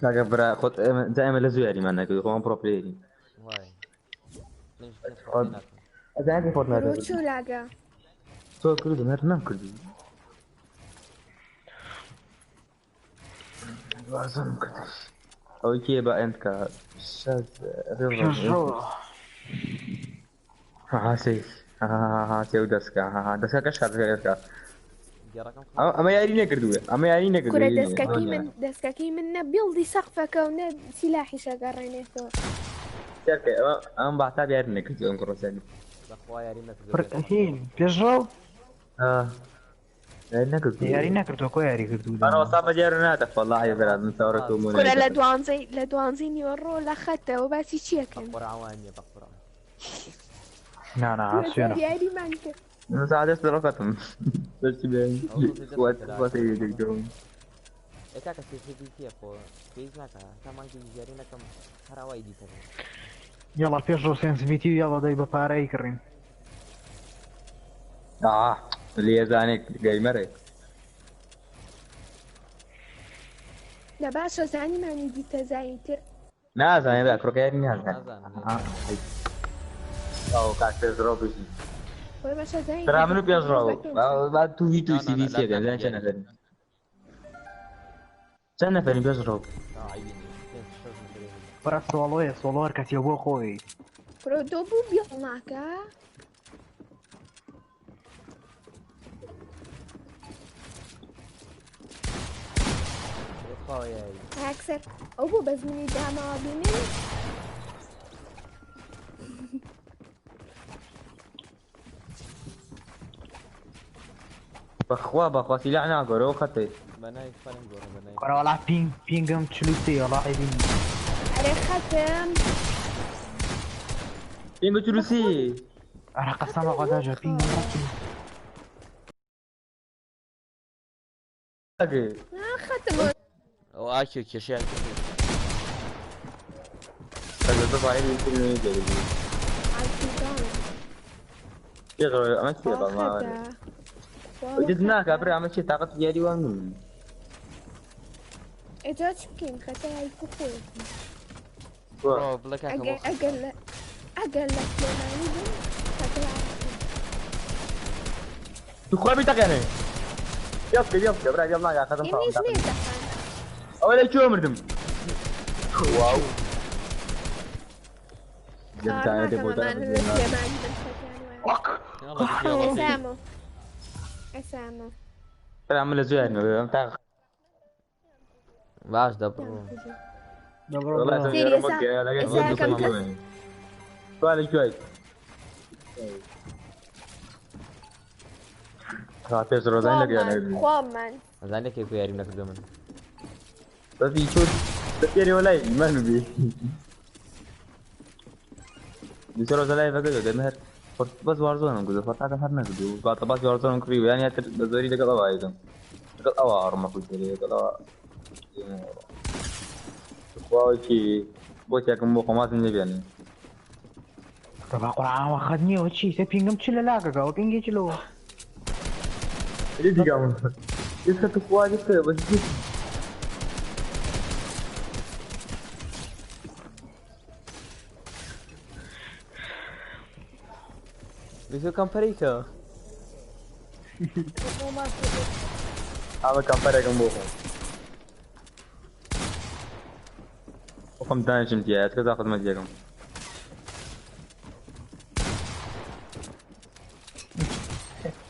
كاكا برا خد دائما لازو يعني معنا كده هو برو بلاير واي ليش كنت زين فورتنايت روتشو لاقا تو كل ده نام كردي لازم كردش او كي بقى انت كا شاز ريفر ها سي ها سي ودسكا ها دسكا كش كذا ئەمە یاری نەکردووە ئەمە یاری كرة نەکردو دەستکەکەی من نەبیڵدی سەقفەکە و نە سیلاحی شەگەڕێنێتەوە ئەم بەحتا یاری نەکردو ئەم کڕۆسانی هین پێشڕاو یاری نەکردو یاری نەکردو کۆ یاری کردو ئەوەسا بەجێر ناتە فەڵڵاهی بەرات من چاوەڕێ تۆ كرة لە دوانزەی نیوەڕۆ لە خەتەوە باسی چیەکەن نانا سوێنە یاریمان کرد من ساعدەست ڕۆکەتم دەستی بێن وەتی دەکەم کاکە سێسیە خۆ پێیز ناکە تامانکی زیاری نەکەم هەراوای دیتە یاڵا پێشڕۆ سێنسڤیتی و یاڵا دەی بە پارەی کڕین لێزانێک گەیمەرێک لە باشە زانیمانی دیتە زاییتر نازانێ بە کڕۆکەیاری نازانێت ئەو کاک پێشڕۆ بژی خۆی باشە زایی ترا منو پێشڕۆ با تووی توی سیوی سێ دەزان چەند نەفەرین چەند نەفەرین پێشڕۆ بەرە سۆڵۆیە سۆڵۆر کەسیە بۆ خۆی کرۆ دۆ بوو بیڵ ناکە ئاکسەر ئەو بوو بەزمنی داماوە بینێ بەخوا سیلاح ناگۆرەوە خەتێ قەرەوەڵا پینگم چلوسی وەڵاهی بین ئەرێ خەتم پێنگە چروسی ئەرە قەسەمە خۆداژە پینگم خەتم ئەو ئاکی کێشیان ئەمە چێ بەڵماوە وجد ناکە برێ ئەمە چێ تااقەت یاری وان من ئێجا چ بکەین خەتە یایکو خۆیەتی بڵێ کاکە ئەگەر لە سلێمانی بوو توخوا بیتەقێنێ بکە برا بێڵ ناگا خەتم ئێمەش لێ دەخان ئەوە لە کوێ مردم واو ئەسامە برا من لە زوێنەوە ئەم تا باش دەبڕۆ کوێ پێش ڕۆزانی لەگەیان خۆمان ئەزانێکی پێ یاریم نەکردو من بەفی چۆت بەپێرەوە لای مەنوبی دوسێ ڕۆژە لای بەگەدە دەمە هەر بەس وارزۆنم گوزە فەرتاکە هەر نەکردو باتە باس وارزۆنم کڕی و یانیاتر بە زۆری لەگەڵ ئەوە ئایدم لەگەڵ ئەوە ئاڕمە کوتێری لەگەڵ ئەوە خواوەکی بۆ تێکم بۆ خۆماتم نەبێنێ ڕەبا قورعانەوە خەت نییەوە چی سێ پینگم چی لە لاگەکەوە پینگێکی لەوە دیگەم ئێستا تو خوازی کرد بەس بيسوي كامبريكا هذا كامبريكا بوخم وخم دانش امتياز كذا اخذ مجيكم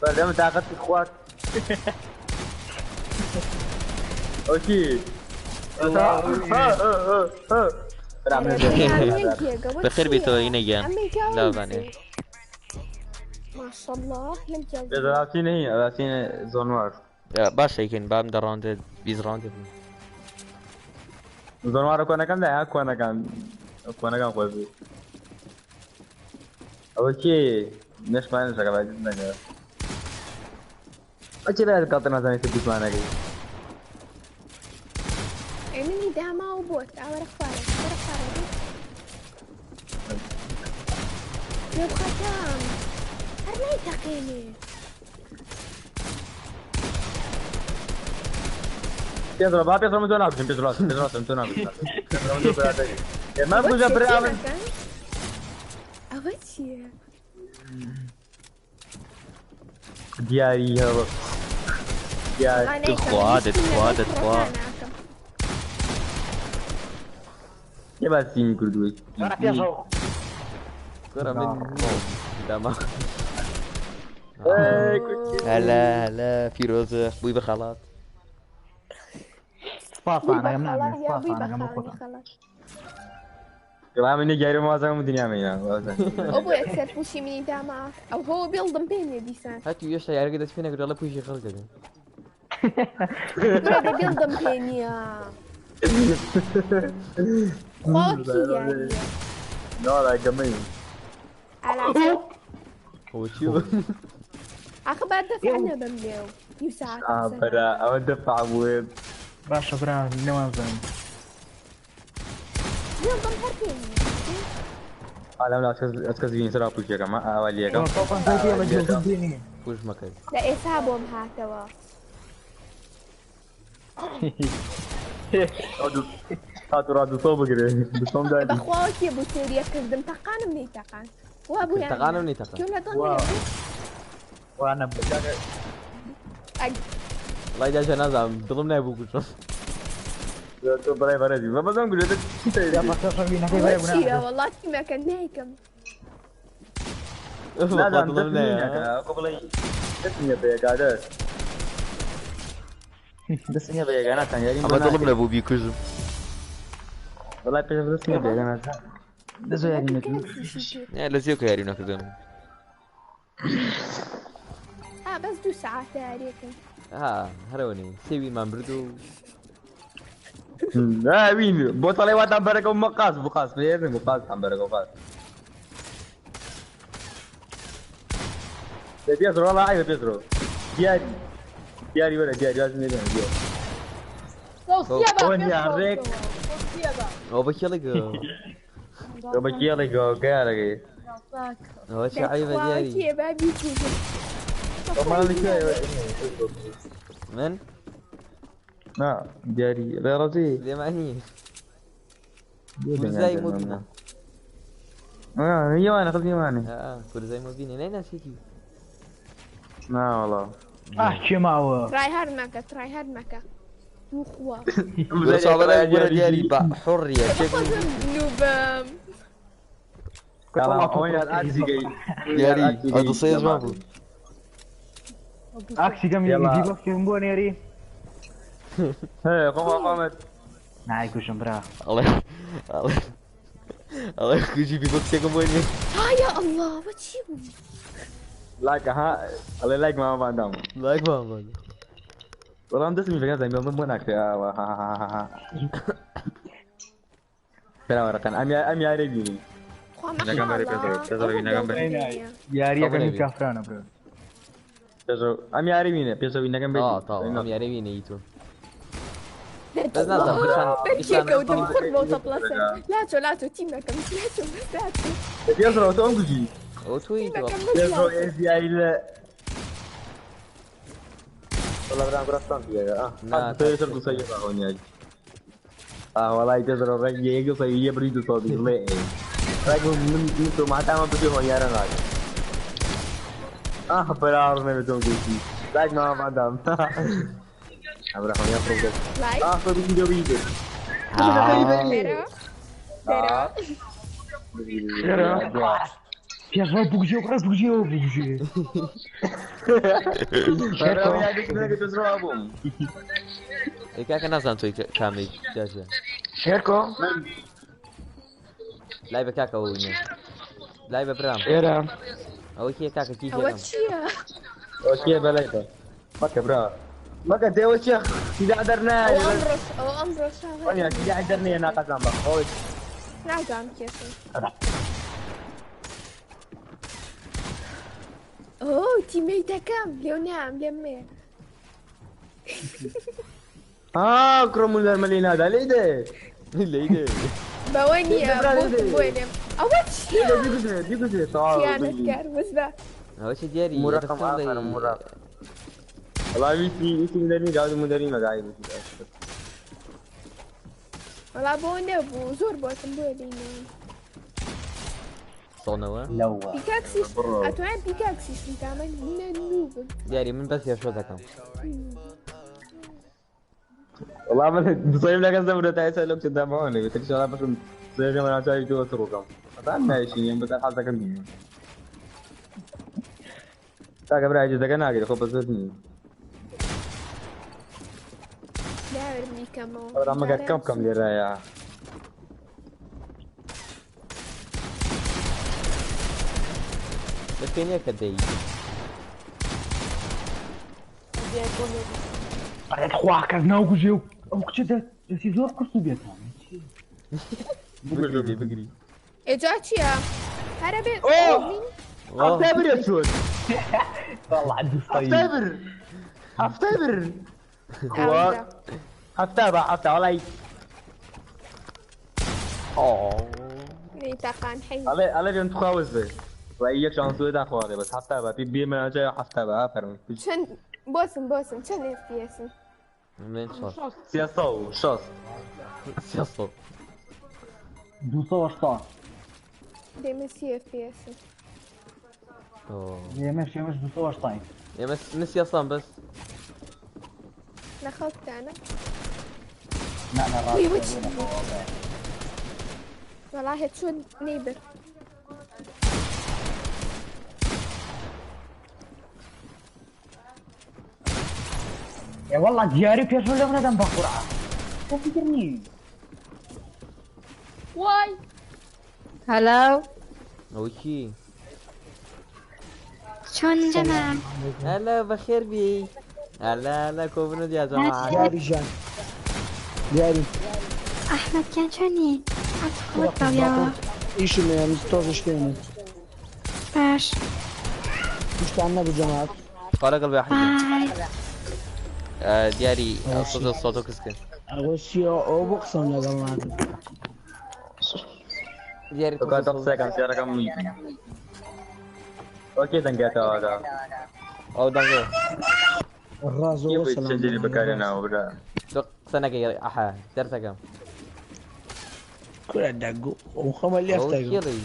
بعدين تاخذت اخوات اوكي بخير بيتوين ايام لا باني ما شاء الله يمتاز راسين هي راسين زونوار باش يمكن بام دراوند بيز راوند زونوار كنا كان لا كنا كان خوي اوكي مش ما نشغل بعدين اجي بعد قطنا ثاني تبيش معنا كي مني داما وبوت اورا خفارة يا ختام هرني تقيني Pietro, va Pietro mi torna, Pietro, ma scusa per أغشي دياري هذا دياري تخوا يا باسين كردوي كرة من دما هلا هلا فيروزة بوي بخلاط فاصل انا بيبا قمنا خلاص يا فاصل بيبا انا قمنا خالي فوت خلاص. كمان مني جاي ما زعما الدنيا مينا ابوي اكثر بوشي مني دا معك او هو بيلضم بيني ديسان. هاتي يا شيء قدرت فينا قدر الله بوشي خلق ده برادي بيلضم بيني يا خوكي يعني لا كمان على هو شو عقبات دفع انا بمليو يساعد برا او دفع وين باشا برا نوان زين بيلضم هربيني. انا لا اسكزين سرا بوشي كما اولي كما طبعا زي ما جوز الديني وش مكان لا إسابهم هاتوا هاتوا صوب كده بصوم داي بخواكي ابو سيريا كردم تقان مني تقان وابو يعني تقان مني تقان كل ضمي وانا بجاك الله يجعل جنازة ضمنا ابوك شو تو براي فرجي ما بدهم يقولوا لك يا ما تفهمين كيف يا وشي بنات والله ما كان نايكم لا لا ضمنا قبل اسمي بيا قاعد اسمي بيا انا كان ياري اما ضمنا ابو بيكوزم والله بس اسمي بيا انا ده زي يعني يا لزيوك يا رينا كذا بس 2 ساعات عليكم ها هروني سيبي ما بردو لا وين بوطلي وات امبرك مقاس بقاس بير مقاس امبرك وقاس بيزرو لا ايوه بيزرو دياري ولا دياري لازم نبدا دياري يا هو بكيلك تو بكي لك قال هو شي عيبة دياري يا بابي ما لك من؟ لا دياري غير رزي زي ما هي زي مو بينا هي وانا خذني وانا كل زي ما بينا لين نسيتي لا والله احكي معه تراي هارد مكا وخوا بس أبغى أقول دياري حرية نوبام دياري هذا صيز ما بو اكسي كم يجي وقت يمبون ياري هي قامت ناي كوشن برا الله الله الله يجي بيبوكس كم وين يا الله وتشيبو لايك ها الله لايك ما بعدهم لايك ما بعد والله انت اسمي فكره زي ما منك يا كلام ركن ام عربي ياري كم كافرانا برا بيزو ام عربي بيزو انك ام طبعا ام يعرفين يتو بس نازل بتشيكا وتنخر بوطة بلاسة لا تيما كم لا بيزو تونجي او تويت بيزو اي اي والله برام برستان يا لا تيسر تو سيء هوني والله بيزو رجع يجي سيء بريد صوت ليه رجع من تو ما تام بده هو يارا ناس برار में तो कुछ लाइक ना मादम अब रहा हूं प्रोग्रेस لايك तो वीडियो ترى يا زلمه بوجي وقراص بوجي شكرا يا ديك انك تزرعهم كيف كان نازل توي كامل جاجا شيركو لايف كاكا وين لايف برام يرا او كي كاكا كي وتشيا اوكي بلايك ما كبرا ما كنت يا شيخ tidak adarna او امبروس ya tidak adarna انا قسم بالله نعم كيسن اوه تيميتا كام ليونام لمي كرومولر ملينا هذا ليه ليه بويني يا بوينم اوتش دي يا نكر وش ذا هو شي دياري مرقم اخر مرقم والله يسي مدري قاعد مدري ما قاعد والله بويني ابو زور بوكم بويني صونوا لو بيكاكسيس اتوعد بيكاكسيس انت عمل نوب دياري من بس يا شو ذاك والله ما تصيب لك الزمرة تعيسى لك تدافعوني بتكشف بس زي ما انا شايف جوا تروكم طبعا ماشي بس حالتك مني تاكا برا عجز دقنا عقل خب بزودني لا ارمي كمان طبعا ما قد كم لي رايع لكن يا كدي أنا أخوك أنا وجيو أو كذا تسيزور كرسي بيتها بقري اجاك يا هربت افتبر يا سود والله عندي صيد افتبر حفتها والله اوه نيتاقان حي على جنت خاوز وإياك شانسوي دا خواري بس حفتها في بي من جاي حفتها فرمي شن بوسم شن اف بي اس منين صار سياسة شاص سياسة 216 دايما سي اف بي اس اوه هي ماشي 216 يا بس من سياسة بس ناخذت انا لا وي ويتش والله شو نيبر يا والله دياري في شو لو ندم بقرعه شو فكرني واي هلو اوكي شلون جماعة؟ هلا بخير بي هلا كوفنود يا جماعة دياري جان دياري أحمد كان شلوني؟ أتخوت يا ايش اللي مستوز اشتيني باش مش عنا بجماعة قال قلبي احمد باي دياري صوتك اسكن اغوشيو او بقسم يا جماعة دياري تو كان سيكند سيارة كم اوكي دنگاتا هذا او دنگو الراس كيف وصل تسجلي بكارنا وبدا سنة كي احا درسة كم كل دقو وخم اللي افتاقو اوكي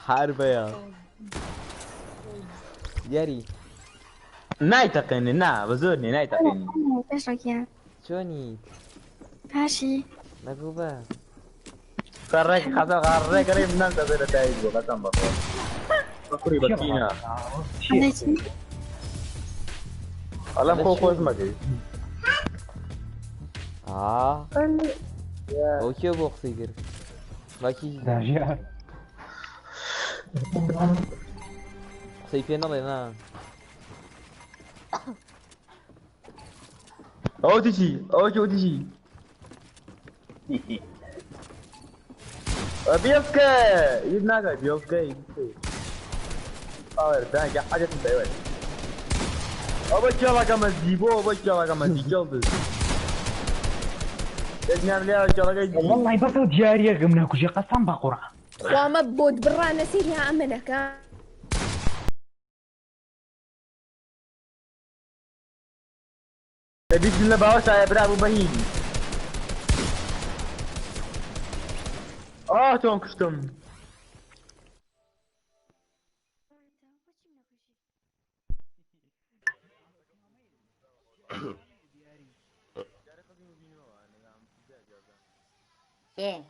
حاربة يا دياري نايتقني بزورني نايتقني باش ركيا شوني باشي نقوبة قررك خذ قررك قريب من انت زي تايجو قسم بقول بقري بكينا خليتني الله خوف اسمك اوكي بوقسي قر باكي داجيا سيفين الله او تجي بيوكا يبناك بيوكا ده كان حاجة تنتهي أبغى كم زيبو أبغى كم زيجول والله بس دياري غمنا كوجي قسم بقرعه وما بود برا نسير يا عملك بسم الله باوش يا برافو بهيج توم كشتم ايه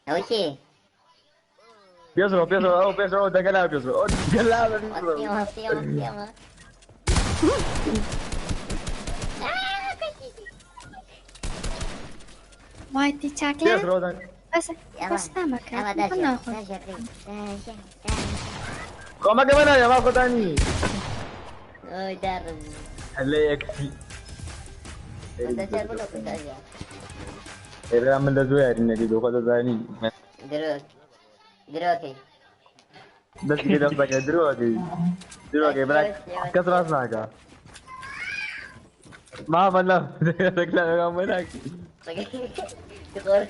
اوكي بيزرو ده قلاب بيزرو وايد تاكلين بيزرو بس نامك ناخذ كما كمان يا ماكو تاني اوه دار هلا يكفي انت تعرف لو كنت اجي إذا من الزوير إنك دوخة زاني دروكي بس كده بقى دروكي بلاك كسر راسنا ما بلا رجلا كم هناك تقول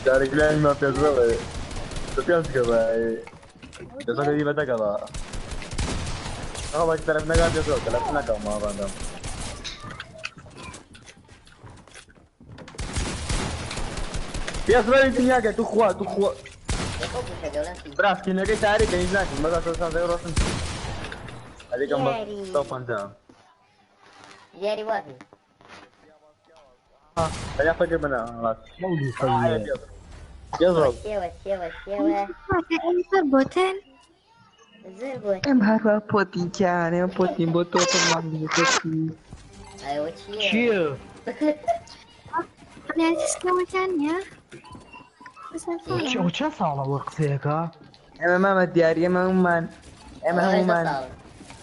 رجلا ما بيزرع تبيانس كذا جزاك دي بتا كذا بس طرفنا كذا جزاك طرفنا كم ما بعدين بيزرع الدنيا كده تخوا براس كنا كده تاري كده إنسان ما قصر سان زي روسن هذه كم 150 دياري وافي. خليني افكر منها خلاص. مولي خير. يضرب. سيوة. بوتين زربوت. هذا بوتين كان بوتين بوتو طبعا بوتين. ايوه شيل. أنا تسكوي ثانية بس وش صار وقتك ها؟ اما ماما دياري اما امان. اما امان.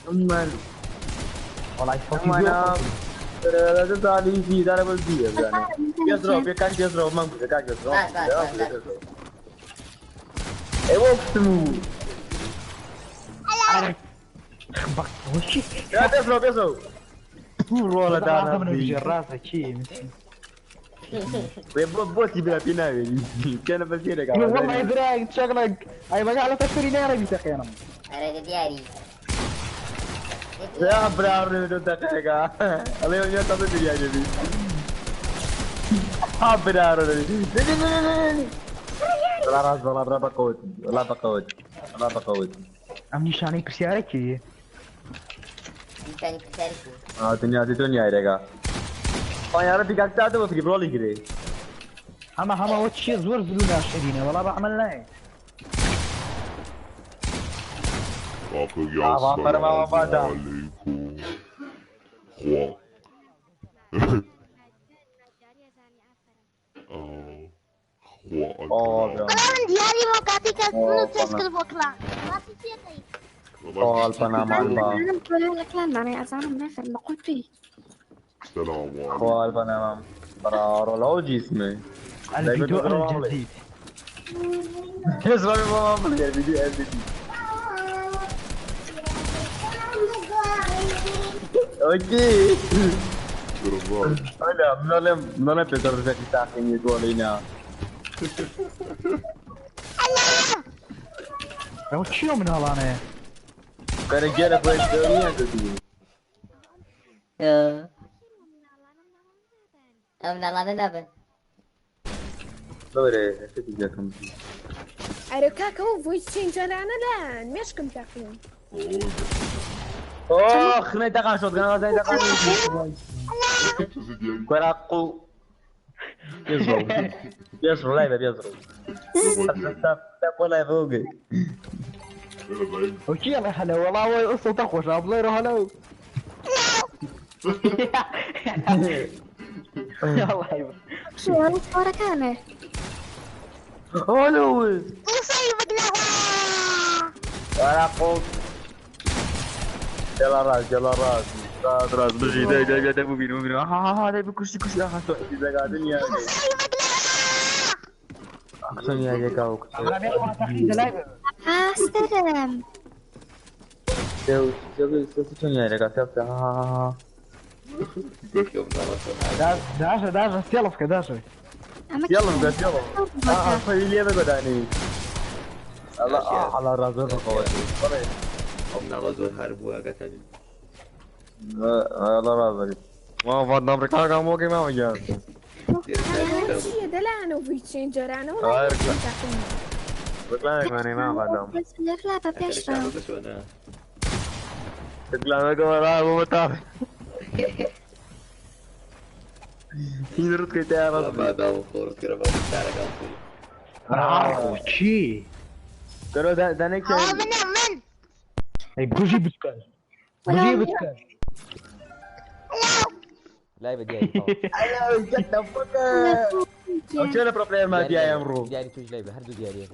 امان. والله امان. لا تطالي في دار بلدية يعني. يضرب كان يضرب ما بقول كان يضرب. اي وقتمو. خبط وشي. يا تضرب. والله ده من وجه راسك شيء. بوتي بلا بيناوي كان بسيرك والله يدراك شغلك اي مقالة تشتري نارا بيتقينا انا دياري. يا برارو دقيقة الله يوم يطلع يا جدي برارو لا راس ولا بقود ولا بقود ام نشاني كسيارك ايه نشاني كسيارك دنيا يا يا ربي قاعد تعدو في برولي كده هما وتشي زور زلونا شدينا والله بعمل لا دياري ما قاعدك نوتسكل بوكلا ما في شيء أنا كلام معني أزعل من آخر ما قلت فيه السلام عليكم. خوال بنام برارو لو جسمي الفيديو الجديد اسمع ما بعمل يا فيديو الجديد اوكي انا من بيتر في تاكين يقولينا لو تشيو من هلانا كان جانا في الدنيا دي أمنا لا ننبه. دوري تجيكم. أركاك هو فويس تشينجر أنا لا مشكم تاكلون. خليني دقان شوت قناة زي دقان. كراقو. يزرو لا يزرو. ولا يفوقي. اوكي يلا هلا والله وصل تخوش ابلي روح هلا يلا ايوه شو أنا صورك أنا هلو مصيبك كراقو. يلا راس راس بجي ده مبين ها ده بكرسي اخذ اذا قاعدين يا احسن يا جاكاو استلم سوسيتونيا رجع سافتا داش سيلف كداش يلا بس يلا فيلي هذا قداني الله على رازو قوتي قمنا غزو هربوا قتل الله رازو ما فضنا بركا كامو كي ما وجا شيء دلانو فويس تشينجر أنا ولا تاكلون. بكلامك ماني ما فضنا بس لا ببيش بكلامك ولا مو متعرف يدرك كي تعرف ما دام فور كده ما بتعرف شي ترى ده نكتة من اي بوجي بتكاش بوجي بتكاش لا بدي انا جد فكر وش البروبليم ما دي ايام رو دياري توج لعبه هردو دياري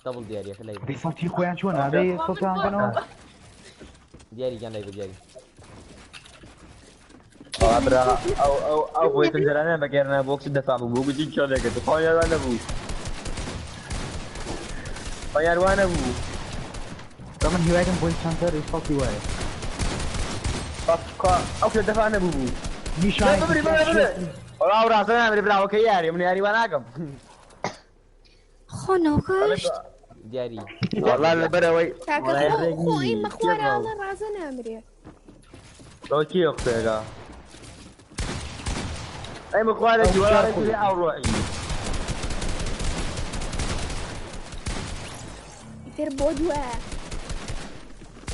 دبل دياري في لعبه دي صوتي خويا شلون هذا صوتي عندنا دياري كان لعبه دياري ابرا او بوي تنزلنا بغيرنا بوكس دفع بو بيجي شلون كده خويا انا بو خويا وانا بو طبعا هواية بوينت سنتر يصوت هواية اوكي دفعنا بو نيشان والله راسنا من برا اوكي ياري من ياري وانا كم خنوكش دياري والله البروي تاكل خوي مخوار على رازنا أمري. اوكي اختي اي مخوالك ولا رجلي او روحي يتر بودوا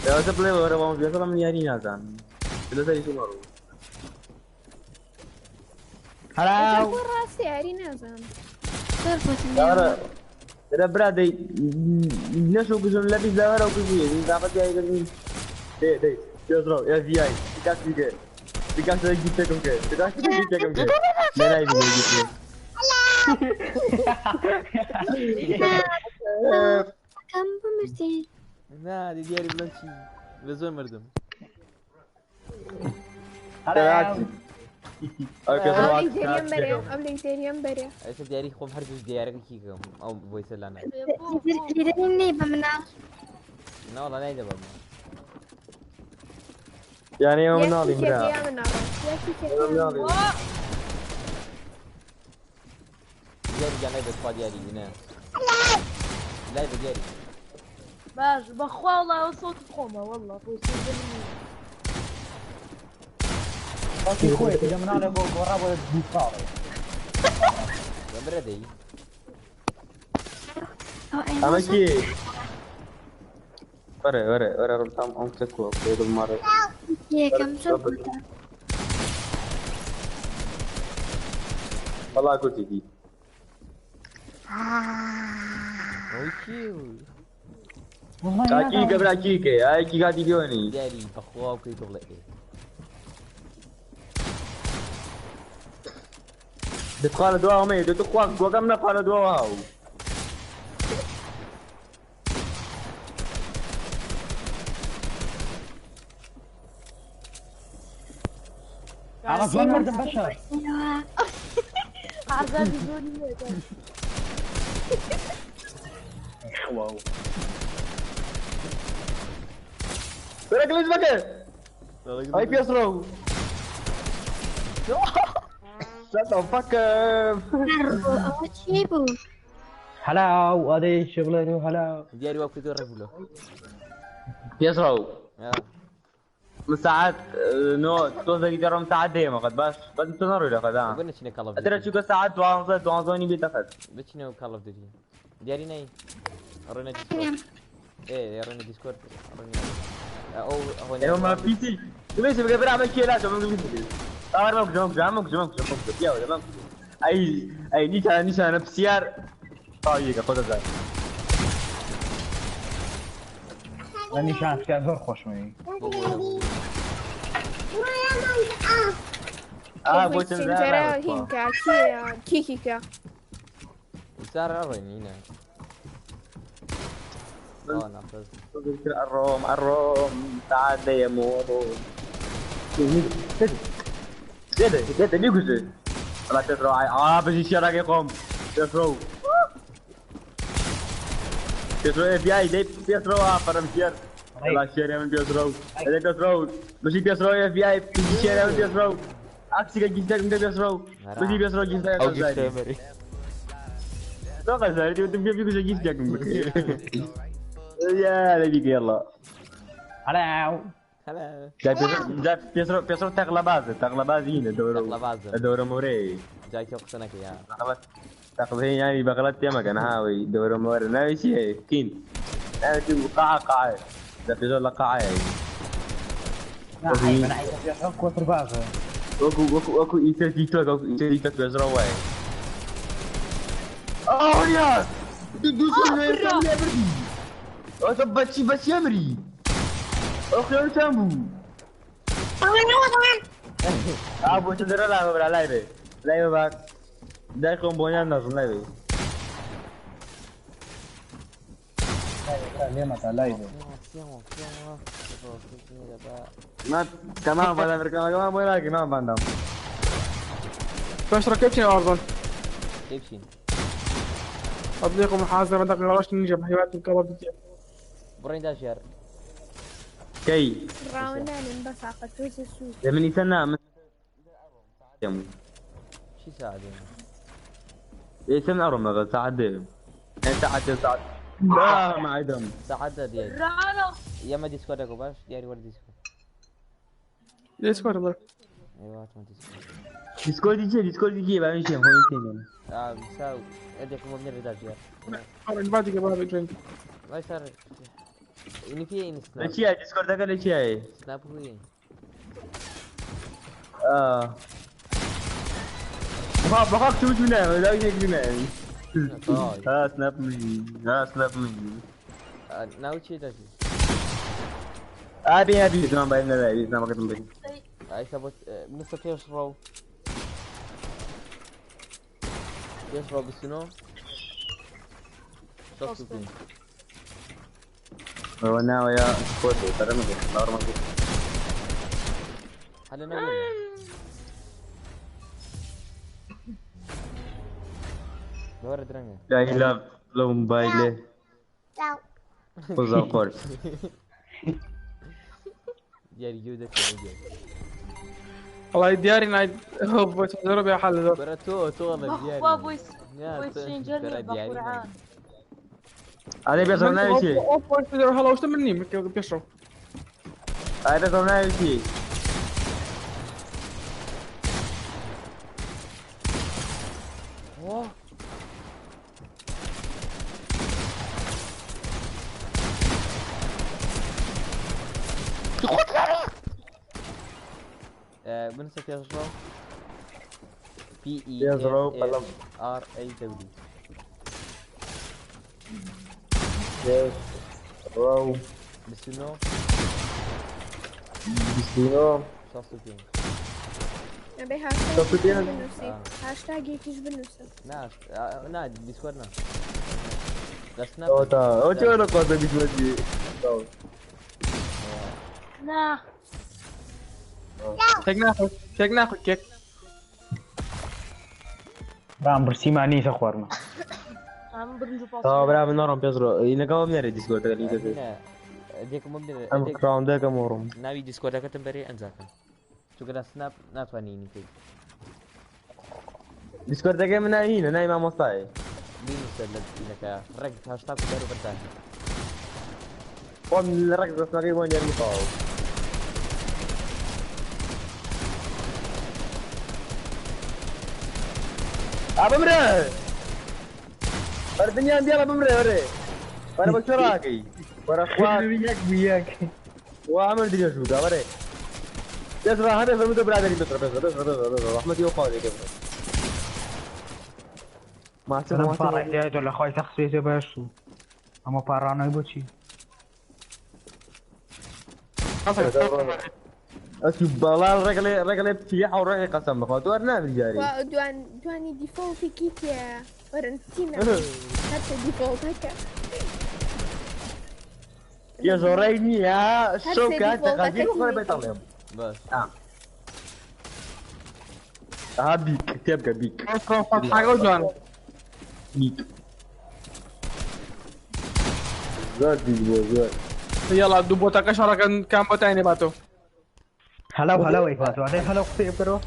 يا سبلي ورا ما في اصلا من ياري نازان بلا زي شو مرو هلا وين راسي عري نازم يا ترى برادي نشو كزون لبي زهره وكزي دافت جاي كزي دي يزرو يا في اي ديكاس جيتكم كده ديكاس جيتكم كده لا لا يجي كم بمرتين لا دي دياري بلانشي بزول مردم هلا قبل تيريوم بريا ايش دياري خوم حرفش دياري كيكم او فويس لنا ليرني بمنا لا والله لا يدبر يعني يوم ناضي مرا يا من يوم دياري جانا يبقى دياري هنا لا يبقى دياري باش بخوا والله صوت الخومة والله فويس اوكي خويا اذا من انا ورا ولا بوصار بردي اما كي ورا رمتام ام تكو في المره يا كم صوت والله قلت دي اوكي كاكي قبل كيكه هاي كي قاعد يجوني دياري بخوا وكي تغلق دخل دواء مي دتقوا وقمنا قال دواء على زول مردم بشر عزازي زوني واو برك ليش بكى هاي بيسرو Shut the fuck up هلا وهذا شغله هلا دياري وقت دور رجله بيسرو من ساعات نو توزع جرام ساعات ديما قد باش قد تنور ولا قد قلنا شنو كال اوف ادري شو ساعات دوانزوني بيتاخذ بتشنو كال اوف ديوتي دياري ناي ارونا ديسكورد ايه ارونا ديسكورد او هو يوم بي سي ليش بقى بعمل كذا لازم من بي سي طار ممكن يا ولد ممكن اي نيشان بسيار طايقه خذ زين النيشان كان زور خوش معي بوتن ترى هينكا كيكيكا صار اريني هنا نفس الروم تعال يا مورو ده بيجوز لا تدرو بس يشير يقوم تدرو اف بي اي دي بيسرو فرمشير لا شير من بيسرو ده بيسرو مش بيسرو اف بي اي شير من بيسرو عكسك جيتك من بيسرو مش بيسرو جيتك او جيتك توقع زاري بيجوز جيتك يا لبيك يلا هلا جاي بيسرو تغلباز هنا دورة موري جاي توقسنك يا تقضي يعني بغلط يمك انا هاوي دورة موري لا شيء كين انا تبغى قاعة ده في زول قاعة يعني انا عايز احط كوتر بازا وكو يصير تيك توك بيسرو واي يا دوس بس يمري اخي سامبو ابو تدرى لا بلا لايف باك داي كومبونيا نازل لايف ليه ما لايف ما كمان بلا بركان كمان ولا كمان باندام باش ركبتني ارضا كيفشين اضيق محاسبه ما دقنا رش نيجا بحيوات الكباب دي برين داشير كي راونا بس عقد وجه السوق لمن يسنى يمو شي ساعد يسمع رمى ساعد ساعد لا ما عدم ساعد ديالي رانا يا ما ديسكورد اكو باش ديالي ولا ديسكورد الله ايوه ما ديسكورد ديسكورد يجي بعدين شيء هون ثاني مساوي اديك مو من الرداج يا انا بعد قبل بجنك ما يصير ini فيه إن سناب ليش يا ديسكورد ده ليش يا سناب هو بخاف شو جونا لا يجينا ها سناب مي ناوي شيء ده ابي زمان باين لا زمان ما كنت باين اي ثبت مستر يشرب بالسنو شو تقول وانا ويا سكوتي ترى ما نورمال هل انا اقول دور درنجة لا لا لو موبايله لا فوز القول دياري جودة والله دياري نايد هوب تضرب يا حل ذو برا تو دياري بابويس ويسينجرني بقرعان هذا بيصير ناوي شيء اوب هلا وش مني بيشرب هذا بيصير ناوي شيء من سيشرب يزرو قلم PEASRAW يزرو بالسنو شخصيتين نبي هاشتاج يكيش بالنسبة نا ديسكورد نا لا سناب او تشو لو كنت بيجي لا كيك ناخذ كيك رام برسيماني سخورنا عم برنجو برافو نورم بيزرو ينقوا من الديسكورد اللي ديك ممكن ام كراون ده كمورم ناوي ديسكورد كتم بري انزاكم شو كده سناب ناتوانيني كي ديسكورد ده من هنا نايم ما مصاي مين سلك لك ركز هاشتاج دارو برتاح قوم ركز بس ما وين المطاو ابو مرة الدنيا عندي ابو مرة وري وانا بشراكي ورا اخوان وياك وعمل دي شو ده وري يسرا هذا فهمت برادري بس احمد يوقف كيف ما انا فرح جاي ولا خوي شخصيته بس اما بارانو يبوشي اسكب والله الرجل فيح وروحي قسم اخوات ورنا بالجاري دواني ديفولت كيك يا ورنتينا حتى ديفولت هكا يا زوريني يا شوكة تقدير ولا بيطلعهم بس بيك تبقى بيك حاجة وجوان بيك زاد يلا دوبوتا كشرة كان بوتايني باتو هلا وي باتو هذا هلا كثير برو